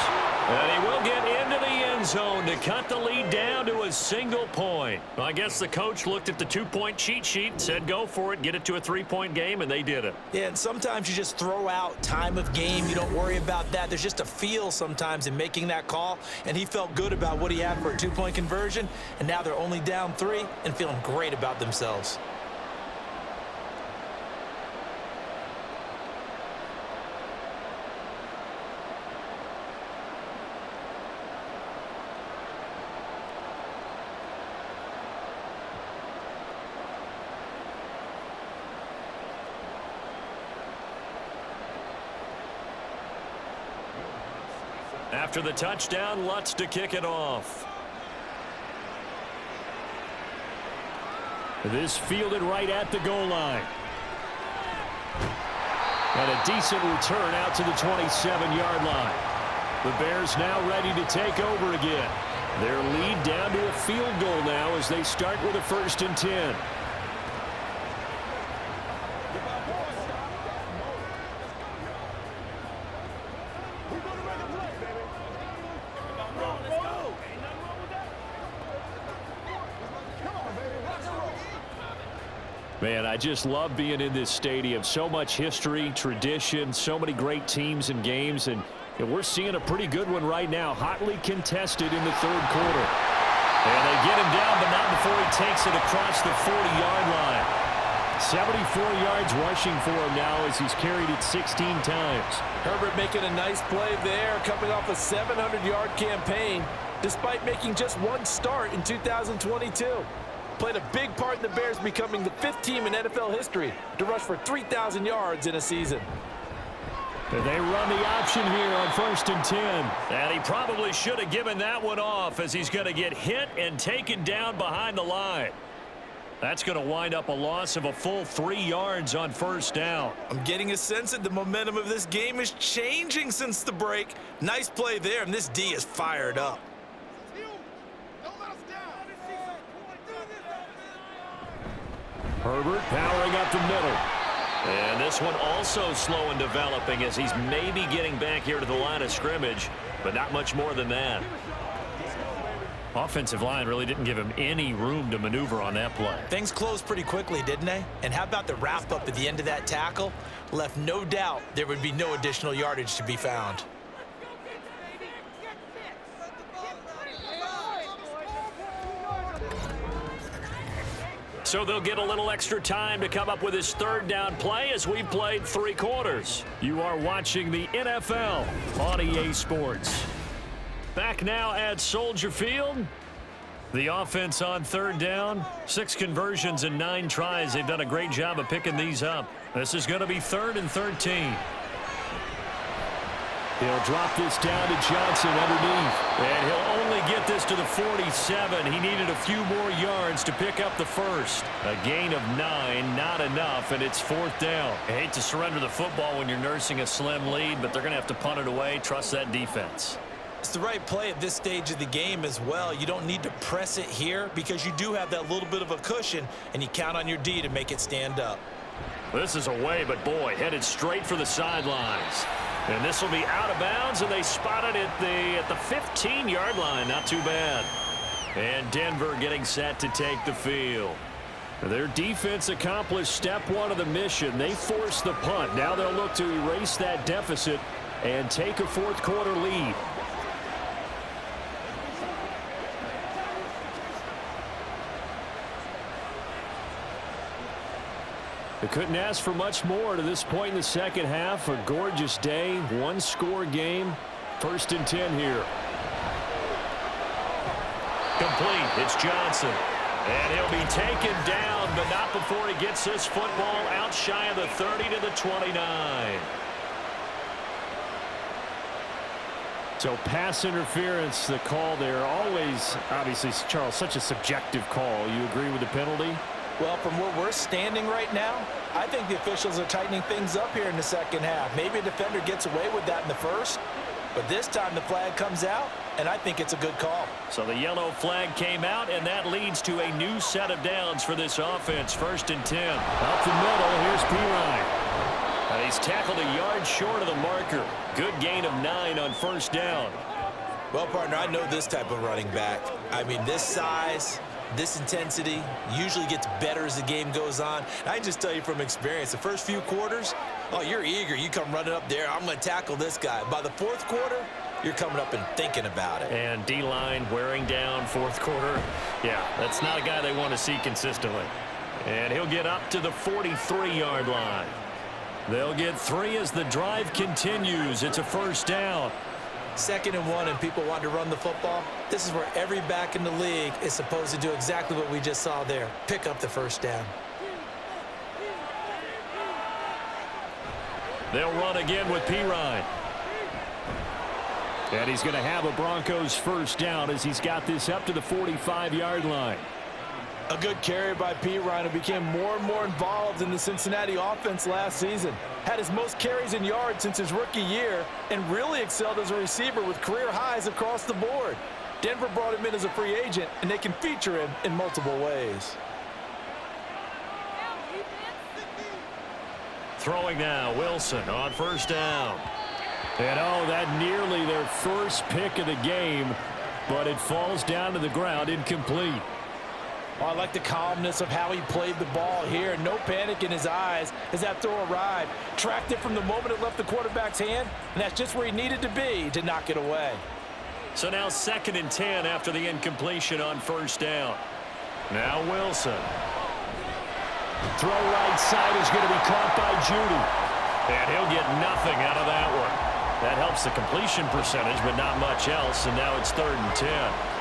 And he will get into the end zone to cut the lead down to a single point. Well, I guess the coach looked at the 2-point cheat sheet and said, go for it, get it to a 3-point game, and they did it.
Yeah, and sometimes you just throw out time of game. You don't worry about that. There's just a feel sometimes in making that call, and he felt good about what he had for a 2-point conversion, and now they're only down 3 and feeling great about themselves.
After the touchdown, Lutz to kick it off. This fielded right at the goal line. And a decent return out to the 27-yard line. The Bears now ready to take over again. Their lead down to a field goal now as they start with a 1st and 10. Man, I just love being in this stadium. So much history, tradition, so many great teams and games, and we're seeing a pretty good one right now. Hotly contested in the 3rd quarter. And they get him down, but not before he takes it across the 40-yard line. 74 yards rushing for him now as he's carried it 16 times.
Herbert making a nice play there, coming off a 700-yard campaign, despite making just 1 start in 2022. Played a big part in the Bears becoming the 5th team in NFL history to rush for 3,000 yards in a season.
And they run the option here on 1st and 10. And he probably should have given that one off as he's going to get hit and taken down behind the line. That's going to wind up a loss of a full 3 yards on 1st down.
I'm getting a sense that the momentum of this game is changing since the break. Nice play there, and this D is fired up.
Herbert powering up the middle. And this one also slow in developing as he's maybe getting back here to the line of scrimmage, but not much more than that. Offensive line really didn't give him any room to maneuver on that play.
Things closed pretty quickly, didn't they? And how about the wrap-up at the end of that tackle? Left no doubt there would be no additional yardage to be found.
So they'll get a little extra time to come up with his 3rd down play as we played 3 quarters. You are watching the NFL on EA Sports. Back now at Soldier Field. The offense on 3rd down. 6 conversions and 9 tries. They've done a great job of picking these up. This is going to be 3rd and 13. He'll drop this down to Johnson underneath. And he'll only get this to the 47. He needed a few more yards to pick up the 1st. A gain of 9, not enough, and it's 4th down. I hate to surrender the football when you're nursing a slim lead, but they're going to have to punt it away. Trust that defense.
It's the right play at this stage of the game as well. You don't need to press it here because you do have that little bit of a cushion, and you count on your D to make it stand up.
This is away, but boy, headed straight for the sidelines. And this will be out of bounds, and they spot it at the 15-yard line. Not too bad. And Denver getting set to take the field. Their defense accomplished step 1 of the mission. They forced the punt. Now they'll look to erase that deficit and take a 4th quarter lead. They couldn't ask for much more to this point in the 2nd half. A gorgeous day, 1-score game. 1st and 10 here. Complete. It's Johnson. And he'll be taken down, but not before he gets this football out shy of the 30 to the 29. So pass interference, the call there. Always, obviously, Charles, such a subjective call. You agree with the penalty?
Well, from where we're standing right now, I think the officials are tightening things up here in the 2nd half. Maybe a defender gets away with that in the 1st, but this time the flag comes out, and I think it's a good call.
So the yellow flag came out, and that leads to a new set of downs for this offense. 1st and 10. Up the middle, here's Pirine. And he's tackled a yard short of the marker. Good gain of 9 on first down.
Well, partner, I know this type of running back. I mean, this size, this intensity usually gets better as the game goes on. And I can just tell you from experience, the first few quarters, oh, you're eager. You come running up there, I'm going to tackle this guy. By the fourth quarter, you're coming up and thinking about it.
And D-line wearing down fourth quarter. Yeah, that's not a guy they want to see consistently. And he'll get up to the 43-yard line. They'll get 3 as the drive continues. It's a first down.
2nd and 1, and people want to run the football. This is where every back in the league is supposed to do exactly what we just saw there. Pick up the first down.
They'll run again with Pirine. And he's going to have a Broncos first down as he's got this up to the 45-yard line.
A good carry by Pirine, who became more and more involved in the Cincinnati offense last season. Had his most carries and yards since his rookie year and really excelled as a receiver with career highs across the board. Denver brought him in as a free agent, and they can feature him in multiple ways.
Throwing now, Wilson on first down. And oh, that nearly their first pick of the game, but it falls down to the ground incomplete.
Oh, I like the calmness of how he played the ball here. No panic in his eyes as that throw arrived. Tracked it from the moment it left the quarterback's hand, and that's just where he needed to be to knock it away.
So now 2nd and 10 after the incompletion on first down. Now Wilson. Throw right side is going to be caught by Judy. And he'll get nothing out of that one. That helps the completion percentage, but not much else, and now it's 3rd and 10.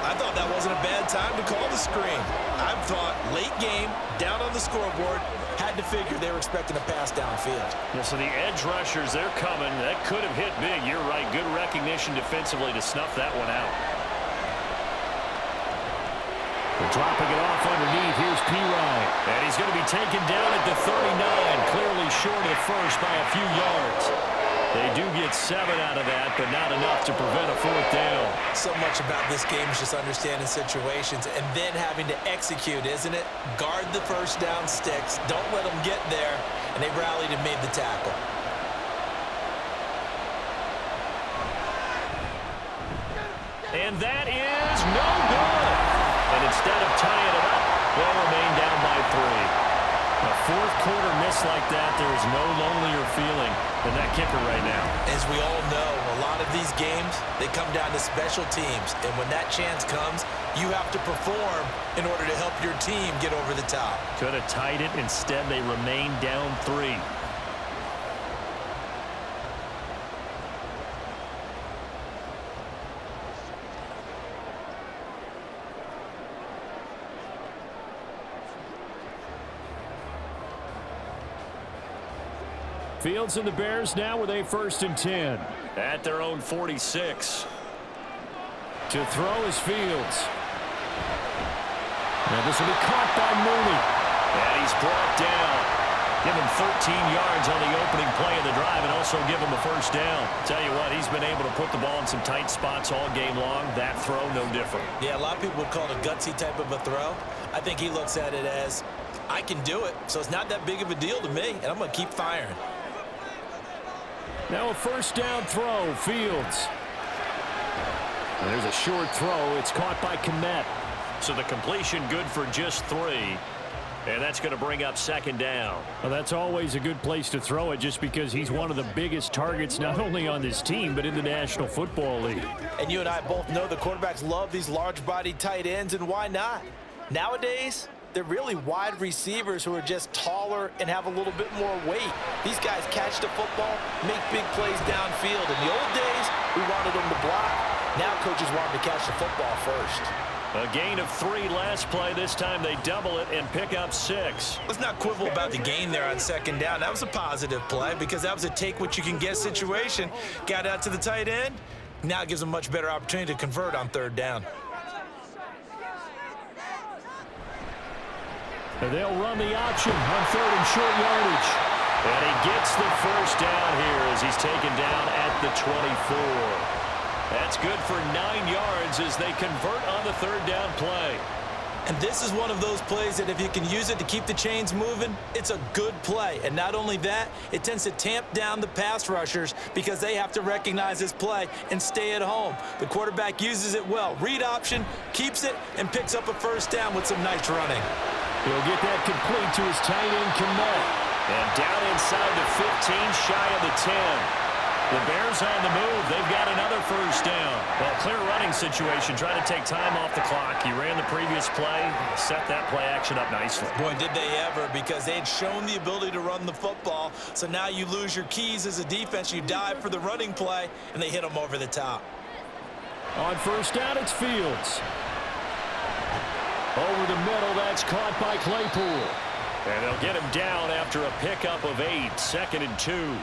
I thought that wasn't a bad time to call the screen. I thought late game, down on the scoreboard, had to figure they were expecting a pass downfield.
Yeah, so the edge rushers, they're coming. That could have hit big. You're right. Good recognition defensively to snuff that one out. They're dropping it off underneath. Here's Pirine. And he's going to be taken down at the 39, clearly short of the first by a few yards. They do get 7 out of that, but not enough to prevent a 4th down.
So much about this game is just understanding situations and then having to execute, isn't it? Guard the first down sticks. Don't let them get there. And they rallied and made the tackle.
And that is no good. And instead of tying it up, they'll remain down by 3. A fourth quarter miss like that, there is no lonelier feeling than that kicker right now.
As we all know, a lot of these games, they come down to special teams. And when that chance comes, you have to perform in order to help your team get over the top.
Could have tied it. Instead, they remain down 3. Fields and the Bears now with a 1st and 10. At their own 46. To throw is Fields. Now this will be caught by Mooney. And he's brought down. Give him 13 yards on the opening play of the drive and also give him a first down. Tell you what, he's been able to put the ball in some tight spots all game long. That throw, no different.
Yeah, a lot of people would call it a gutsy type of a throw. I think he looks at it as, I can do it, so it's not that big of a deal to me, and I'm going to keep firing.
Now a first down throw, Fields. And there's a short throw. It's caught by Kmet. So the completion good for just 3. And that's going to bring up 2nd down. Well, that's always a good place to throw it just because he's one of the biggest targets not only on this team but in the National Football League.
And you and I both know the quarterbacks love these large-bodied tight ends, and why not? Nowadays, they're really wide receivers who are just taller and have a little bit more weight. These guys catch the football, make big plays downfield. In the old days, we wanted them to block. Now coaches want them to catch the football first.
A gain of 3 last play. This time they double it and pick up 6.
Let's not quibble about the gain there on 2nd down. That was a positive play because that was a take-what-you-can-get situation. Got out to the tight end. Now it gives them a much better opportunity to convert on 3rd down.
And they'll run the option on 3rd and short yardage. And he gets the first down here as he's taken down at the 24. That's good for 9 yards as they convert on the 3rd down play.
And this is one of those plays that if you can use it to keep the chains moving, it's a good play. And not only that, it tends to tamp down the pass rushers because they have to recognize this play and stay at home. The quarterback uses it well. Read option, keeps it, and picks up a first down with some nice running.
He'll get that complete to his tight end, Kmet.
And down inside the 15, shy of the 10. The Bears on the move. They've got another first down. Well, clear running situation, trying to take time off the clock. He ran the previous play, set that play action up nicely.
Boy, did they ever, because they had shown the ability to run the football. So now you lose your keys as a defense. You dive for the running play, and they hit them over the top.
On first down, it's Fields. Over the middle, that's caught by Claypool.
And they'll get him down after a pickup of 8, 2nd and 2.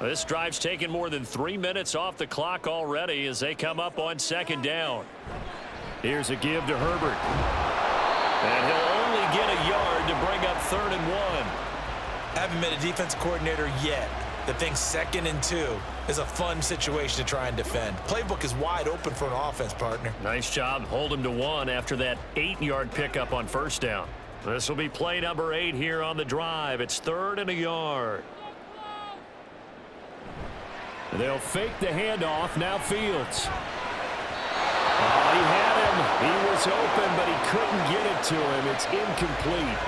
This drive's taken more than 3 minutes off the clock already as they come up on 2nd down.
Here's a give to Herbert.
And he'll only get a yard to bring up 3rd and 1.
Haven't been a defensive coordinator yet that thinks 2nd and 2 is a fun situation to try and defend. Playbook is wide open for an offense, partner.
Nice job. Hold him to 1 after that 8-yard pickup on first down. This will be play number 8 here on the drive. It's 3rd and a yard.
They'll fake the handoff. Now Fields. Oh, he had him. He was open, but he couldn't get it to him. It's incomplete.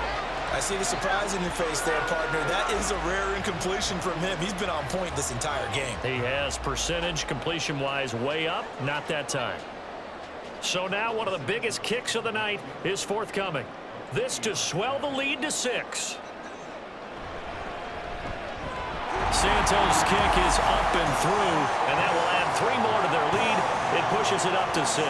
I see the surprise in your face there, partner. That is a rare incompletion from him. He's been on point this entire game.
He has percentage completion-wise way up. Not that time. So now one of the biggest kicks of the night is forthcoming. This to swell the lead to 6.
Santos' kick is up and through,
and that will add 3 more to their lead. It pushes it up to 6.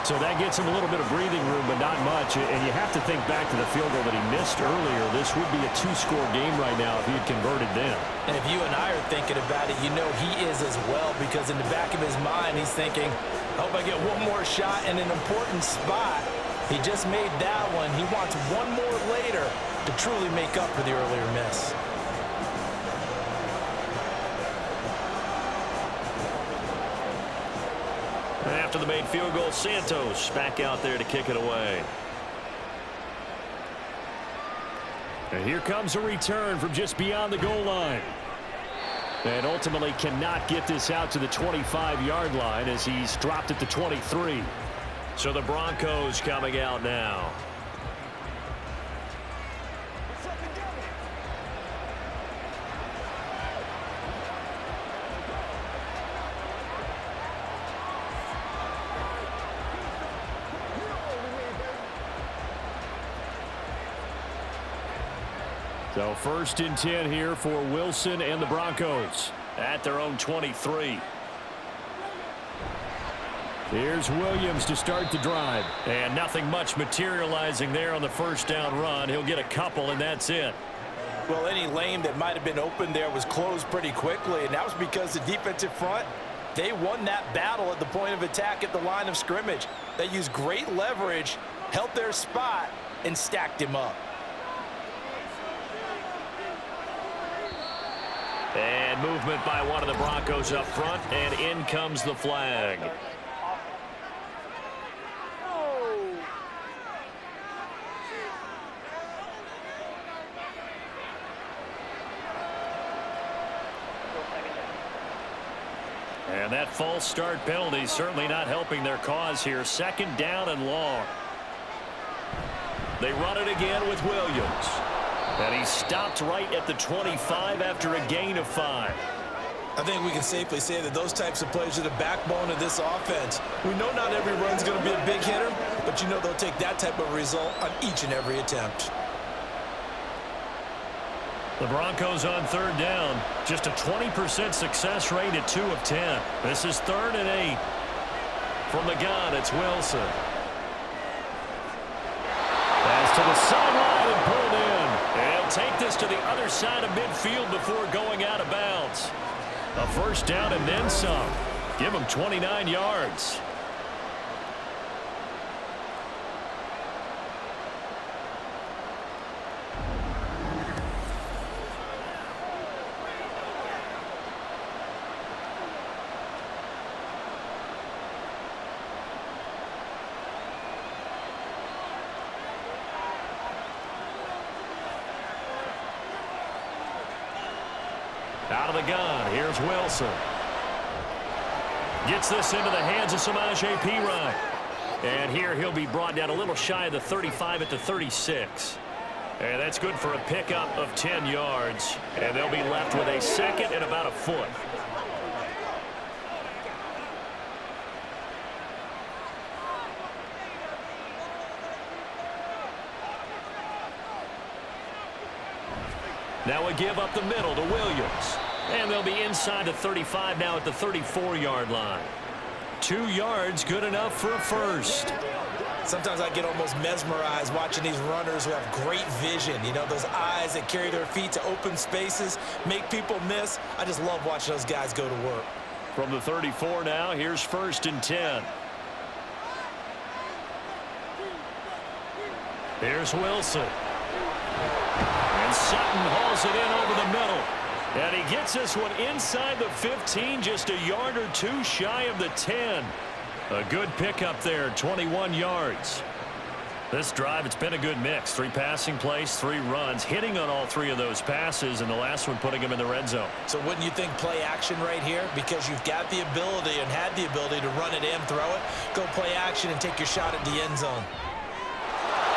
So that gets him a little bit of breathing room, but not much. And you have to think back to the field goal that he missed earlier. This would be a 2-score game right now if he had converted then.
And if you and I are thinking about it, you know he is as well, because in the back of his mind, he's thinking, I hope I get one more shot in an important spot. He just made that one. He wants one more later to truly make up for the earlier miss.
After the made field goal, Santos back out there to kick it away.
And here comes a return from just beyond the goal line. And ultimately cannot get this out to the 25-yard line as he's dropped it to 23.
So the Broncos coming out now.
So 1st and 10 here for Wilson and the Broncos.
At their own 23.
Here's Williams to start the drive.
And nothing much materializing there on the first down run. He'll get a couple, and that's it.
Well, any lane that might have been open there was closed pretty quickly, and that was because the defensive front, they won that battle at the point of attack at the line of scrimmage. They used great leverage, held their spot, and stacked him up.
And movement by one of the Broncos up front, and in comes the flag. And that false start penalty certainly not helping their cause here. 2nd down and long. They run it again with Williams. And he stopped right at the 25 after a gain of 5.
I think we can safely say that those types of plays are the backbone of this offense. We know not every run's going to be a big hitter, but you know they'll take that type of result on each and every attempt.
The Broncos on 3rd down. Just a 20% success rate at 2 of 10. This is 3rd and 8. From the gun, it's Wilson.
Pass to the sideline and pulled in.
And he'll take this to the other side of midfield before going out of bounds. A first down and then some. Give him 29 yards.
Out of the gun, here's Wilson. Gets this into the hands of Samaje Perine. And here he'll be brought down a little shy of the 35 at the 36. And that's good for a pickup of 10 yards. And they'll be left with a second and about a foot. Now a give up the middle to Williams. And they'll be inside the 35 now at the 34-yard line. 2 yards, good enough for a first.
Sometimes I get almost mesmerized watching these runners who have great vision. You know, those eyes that carry their feet to open spaces, make people miss. I just love watching those guys go to work.
From the 34 now, here's 1st and 10. Here's Wilson. And Sutton hauls it in over the middle. And he gets this one inside the 15, just a yard or two shy of the 10. A good pickup there, 21 yards. This drive, it's been a good mix. 3 passing plays, 3 runs, hitting on all 3 of those passes, and the last one putting him in the red zone.
So wouldn't you think play action right here? Because you've got the ability and had the ability to run it and throw it. Go play action and take your shot at the end zone.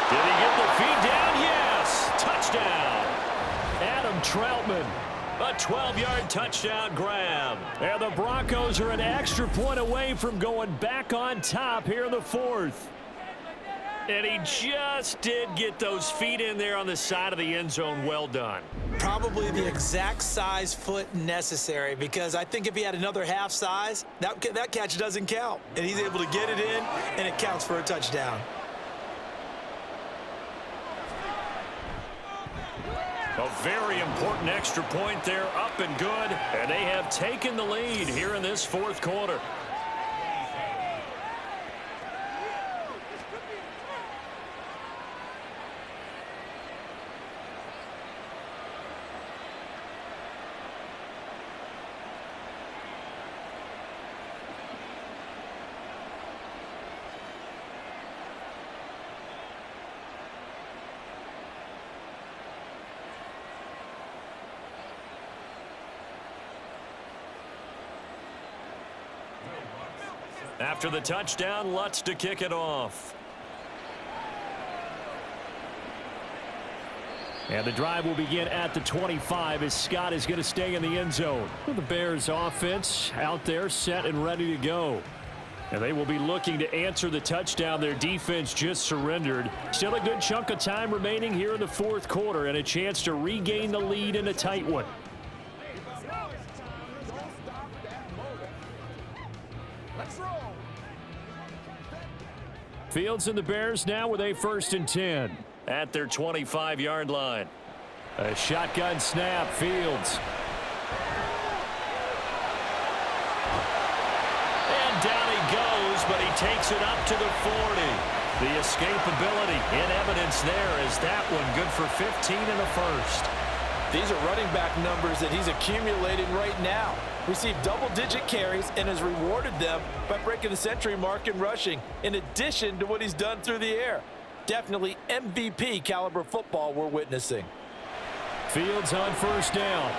Did he get the feed down? Yes! Touchdown! Adam Troutman. A 12-yard touchdown grab. And the Broncos are an extra point away from going back on top here in the 4th. And he just did get those feet in there on the side of the end zone. Well done.
Probably the exact size foot necessary, because I think if he had another half size, that catch doesn't count. And he's able to get it in, and it counts for a touchdown.
A very important extra point there, up and good. And they have taken the lead here in this 4th quarter. After the touchdown, Lutz to kick it off. And the drive will begin at the 25 as Scott is going to stay in the end zone. The Bears offense out there set and ready to go. And they will be looking to answer the touchdown their defense just surrendered. Still a good chunk of time remaining here in the 4th quarter and a chance to regain the lead in a tight one. Fields and the Bears now with a 1st and 10 at their 25-yard line. A shotgun snap, Fields. And down he goes, but he takes it up to the 40. The escapability in evidence there as that one good for 15 and a first.
These are running back numbers that he's accumulating right now. Received double-digit carries and has rewarded them by breaking the century mark in rushing, in addition to what he's done through the air. Definitely MVP caliber football we're witnessing.
Fields on 1st down.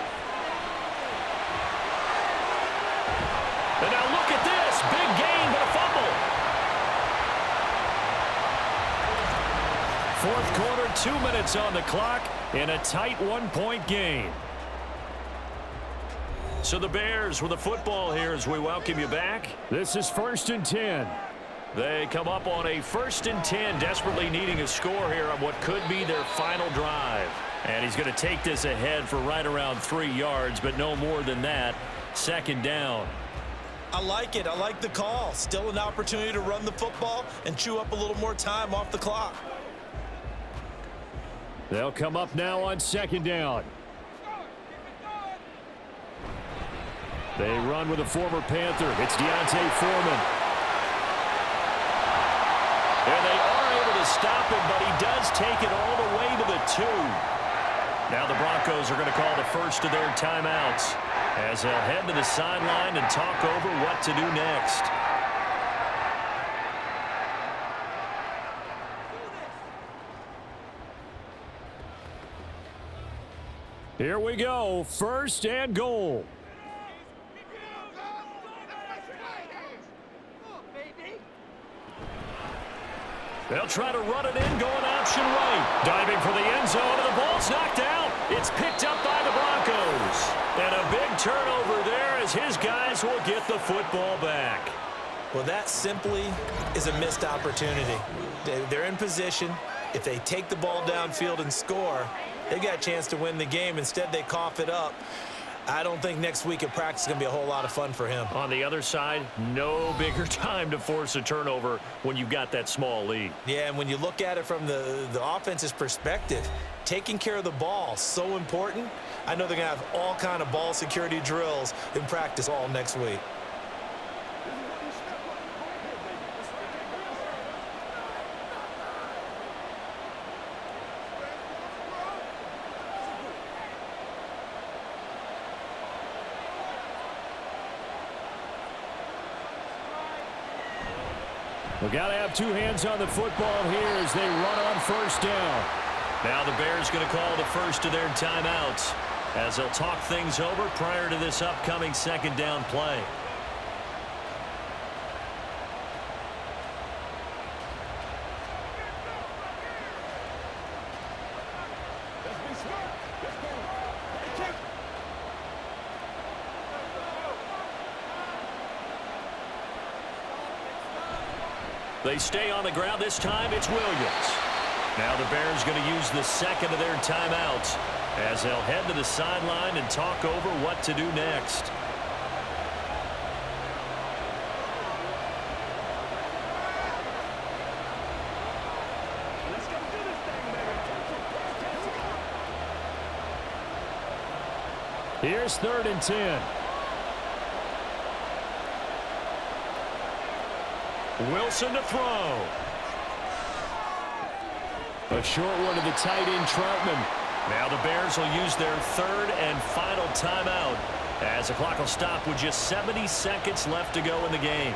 And now look at this. Big gain, but a fumble. 4th quarter, 2 minutes on the clock in a tight 1-point game. So the Bears with the football here as we welcome you back. This is 1st and 10. They come up on a 1st and 10, desperately needing a score here on what could be their final drive. And he's going to take this ahead for right around 3 yards, but no more than that. 2nd down.
I like it. I like the call. Still an opportunity to run the football and chew up a little more time off the clock.
They'll come up now on 2nd down. They run with a former Panther. It's Deontay Foreman. And they are able to stop him, but he does take it all the way to the 2. Now the Broncos are going to call the first of their timeouts as they'll head to the sideline and talk over what to do next. Here we go. First and goal. They'll try to run it in, going option right. Diving for the end zone, and the ball's knocked out. It's picked up by the Broncos. And a big turnover there as his guys will get the football back.
Well, that simply is a missed opportunity. They're in position. If they take the ball downfield and score, they've got a chance to win the game. Instead, they cough it up. I don't think next week at practice is going to be a whole lot of fun for him.
On the other side, no bigger time to force a turnover when you've got that small lead.
Yeah, and when you look at it from the offense's perspective, taking care of the ball, so important. I know they're going to have all kind of ball security drills in practice all next week.
We've got to have two hands on the football here as they run on first down. Now the Bears going to call the first of their timeouts as they'll talk things over prior to this upcoming second down play. They stay on the ground. This time it's Williams. Now the Bears going to use the second of their timeouts as they'll head to the sideline and talk over what to do next. Here's 3rd and 10. Wilson to throw. A short one to the tight end, Troutman. Now the Bears will use their 3rd and final timeout as the clock will stop with just 70 seconds left to go in the game.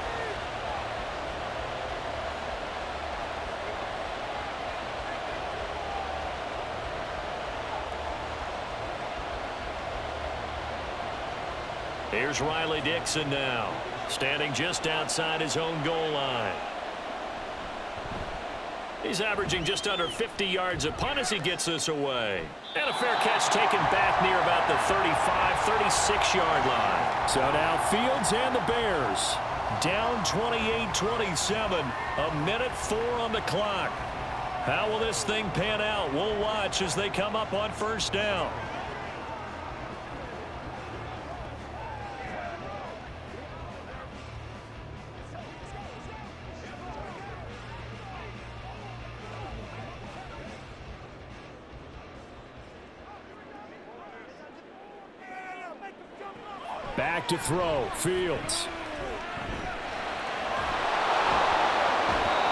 Here's Riley Dixon now, standing just outside his own goal line. He's averaging just under 50 yards a punt as he gets this away. And a fair catch taken back near about the 35, 36-yard line. So now Fields and the Bears down 28-27, a minute 4 on the clock. How will this thing pan out? We'll watch as they come up on first down. Back to throw, Fields.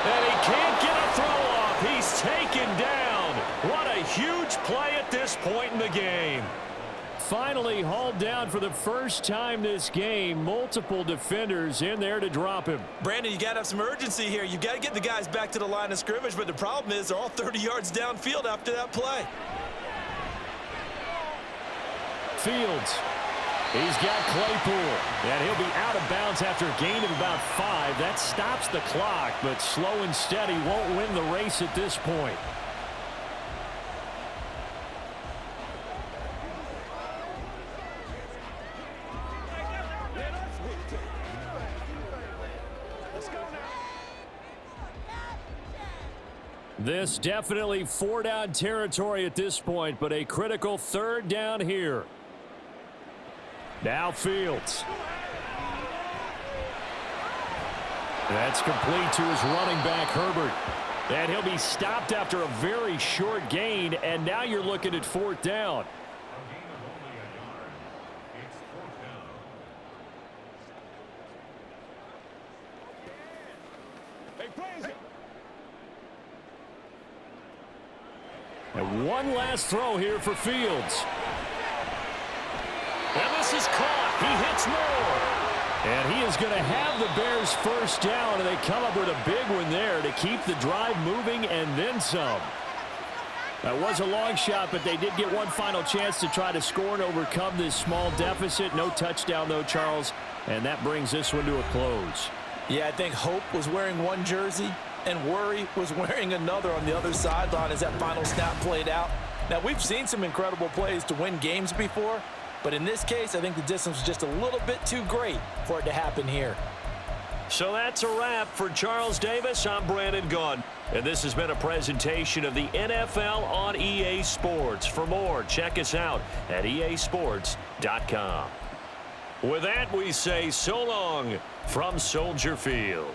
And he can't get a throw off. He's taken down. What a huge play at this point in the game. Finally hauled down for the first time this game. Multiple defenders in there to drop him.
Brandon, you got to have some urgency here. You got to get the guys back to the line of scrimmage, but the problem is they're all 30 yards downfield after that play.
Fields. He's got Claypool, and he'll be out of bounds after a gain of about 5. That stops the clock, but slow and steady won't win the race at this point. This definitely 4-down territory at this point, but a critical 3rd down here. Now Fields. That's complete to his running back, Herbert. And he'll be stopped after a very short gain, and now you're looking at 4th down. And one last throw here for Fields. And this is caught. He hits more. And he is going to have the Bears first down, and they come up with a big one there to keep the drive moving and then some. That was a long shot, but they did get one final chance to try to score and overcome this small deficit. No touchdown, though, Charles, and that brings this one to a close.
Yeah, I think Hope was wearing one jersey and Worry was wearing another on the other sideline as that final snap played out. Now, we've seen some incredible plays to win games before, but in this case, I think the distance was just a little bit too great for it to happen here.
So that's a wrap for Charles Davis. I'm Brandon Gunn. And this has been a presentation of the NFL on EA Sports. For more, check us out at easports.com. With that, we say so long from Soldier Field.